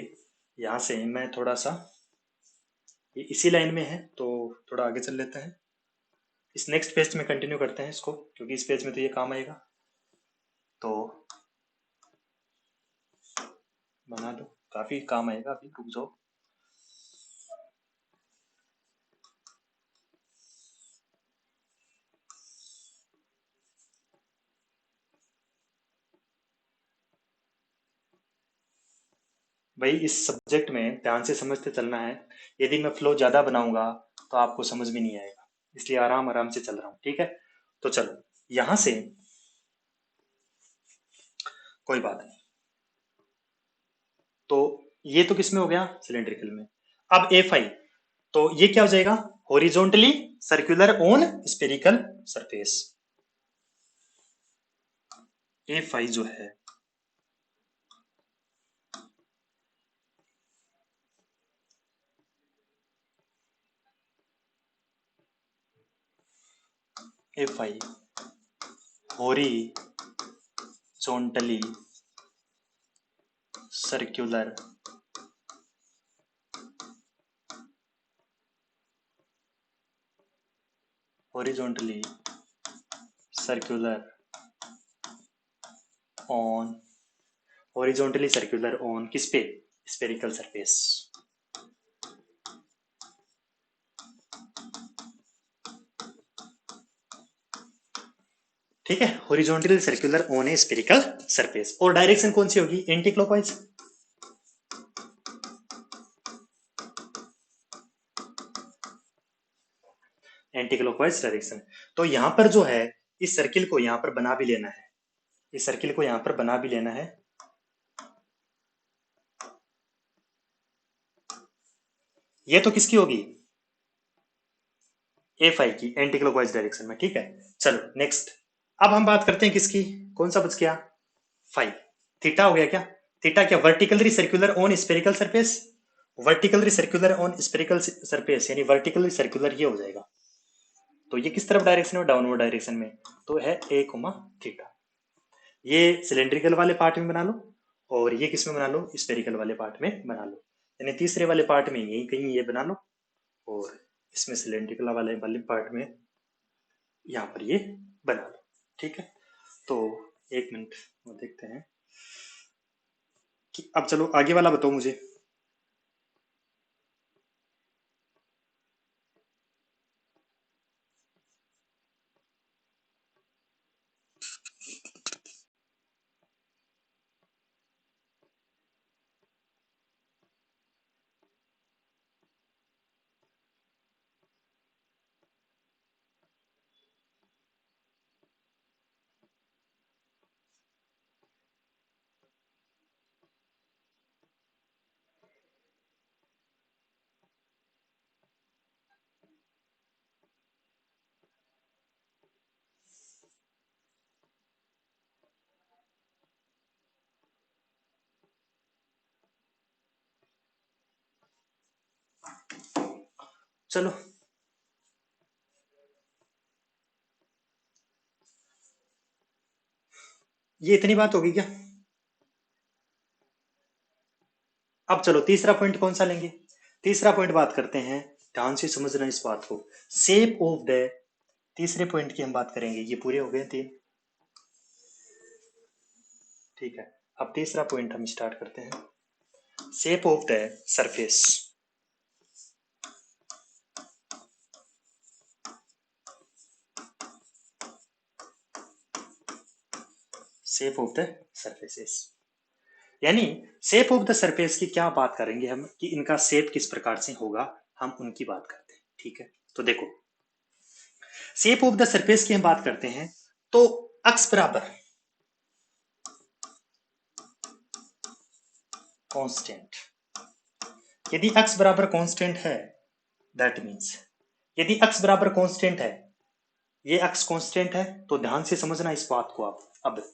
यहां से मैं थोड़ा सा, ये इसी लाइन में है तो थोड़ा आगे चल लेते हैं, इस नेक्स्ट पेज में कंटिन्यू करते हैं इसको, क्योंकि इस पेज में तो ये काम आएगा, तो बना दो, काफी काम आएगा, अभी रुक जाओ। भाई इस सब्जेक्ट में ध्यान से समझते चलना है, यदि मैं फ्लो ज्यादा बनाऊंगा तो आपको समझ में नहीं आएगा, इसलिए आराम आराम से चल रहा हूँ। ठीक है, तो चलो यहां से, कोई बात नहीं, तो ये तो किसमें हो गया, सिलेंड्रिकल में। अब ए फाइव, तो ये क्या हो जाएगा, horizontally circular on spherical surface, A five जो है, A five horizontally circular horizontally circular on horizontally circular on किस पे? Spherical surface. ठीक है, horizontally circular on a spherical surface. और डायरेक्शन कौन सी होगी? Anti clockwise. Anti clockwise direction. तो यहां पर जो है इस सर्किल को यहां पर बना भी लेना है, इस सर्किल को यहां पर बना भी लेना है। ये तो किसकी होगी? ए फाइव की, एंटी क्लॉकवाइज डायरेक्शन में। ठीक है, चलो नेक्स्ट। अब हम बात करते हैं किसकी, कौन सा बच गया? फाइव। थीटा हो गया क्या? थीटा क्या? Vertically circular on spherical surface. Vertically circular on spherical surface यानी वर्टिकली सर्कुलर ये हो जाएगा। तो ये किस तरफ डायरेक्शन में? डाउनवर्ड डायरेक्शन में। तो है ए कोमा थीटा। ये सिलेंड्रिकल वाले पार्ट में बना लो और ये किस में बना लो? स्फेरिकल वाले पार्ट में बना लो। यानी तीसरे वाले पार्ट में यही कहीं ये बना लो और इसमें सिलेंड्रिकल वाले वाले पार्ट में यहाँ पर ये बना लो। ठीक है, तो एक मिनट वो देखते हैं कि अब चलो आगे वाला बताओ मुझे। चलो ये इतनी बात होगी क्या? अब चलो तीसरा पॉइंट कौन सा लेंगे? तीसरा पॉइंट बात करते हैं, ध्यान से समझना इस बात को। शेप ऑफ द, तीसरे पॉइंट की हम बात करेंगे। ये पूरे हो गए तीन। ठीक है, अब तीसरा पॉइंट हम स्टार्ट करते हैं। Shape of the surface. Shape of the surfaces यानी शेप ऑफ द सरफेस की क्या बात करेंगे हम कि इनका शेप किस प्रकार से होगा, हम उनकी बात करते हैं। ठीक है, तो देखो शेप ऑफ द सरफेस की हम बात करते हैं तो अक्स बराबर कांस्टेंट। यदि अक्स बराबर कांस्टेंट है दैट मीन्स, यदि अक्स बराबर कांस्टेंट है, ये अक्स कांस्टेंट है तो ध्यान से समझना इस बात को। आप अब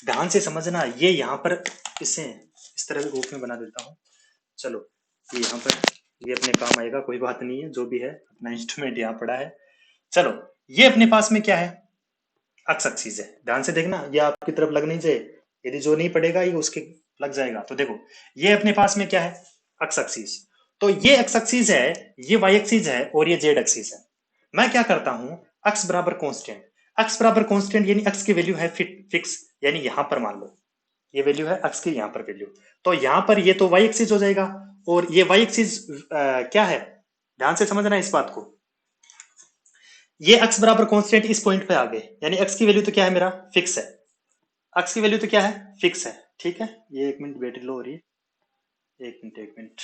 ध्यान से समझना, ये यहां पर इसे इस तरह रूप में बना देता हूं। चलो ये यहाँ पर ये अपने काम आएगा, कोई बात नहीं है, जो भी है अपना इंस्ट्रूमेंट यहाँ पड़ा है। चलो ये अपने पास में क्या है? अक्स एक्सिस है। ध्यान से देखना, ये आपकी तरफ लग नहीं जाए, यदि जो नहीं पड़ेगा ये उसके लग जाएगा। तो देखो ये अपने पास में क्या है? अक्स एक्सिस। तो ये एक्स एक्सिस है, ये वाई एक्सिस है और ये जेड एक्सिस है। मैं क्या करता हूं, अक्स बराबर कांस्टेंट। अक्स बराबर कांस्टेंट यानी अक्स की वैल्यू है फिक्स, यानी यहां पर मान लो ये वैल्यू है अक्स की, यहां पर वैल्यू। तो यहां पर ये तो वाई एक्सिस हो जाएगा और ये वाई एक्सिस क्या है? ध्यान से समझना इस बात को। ये अक्स बराबर कांस्टेंट इस पॉइंट पे आ गए, यानी अक्स की वैल्यू तो क्या है मेरा? फिक्स है। अक्स की वैल्यू तो क्या है? फिक्स है। ठीक है, ये एक मिनट बैटरी लो हो रही है, एक मिनट एक मिनट।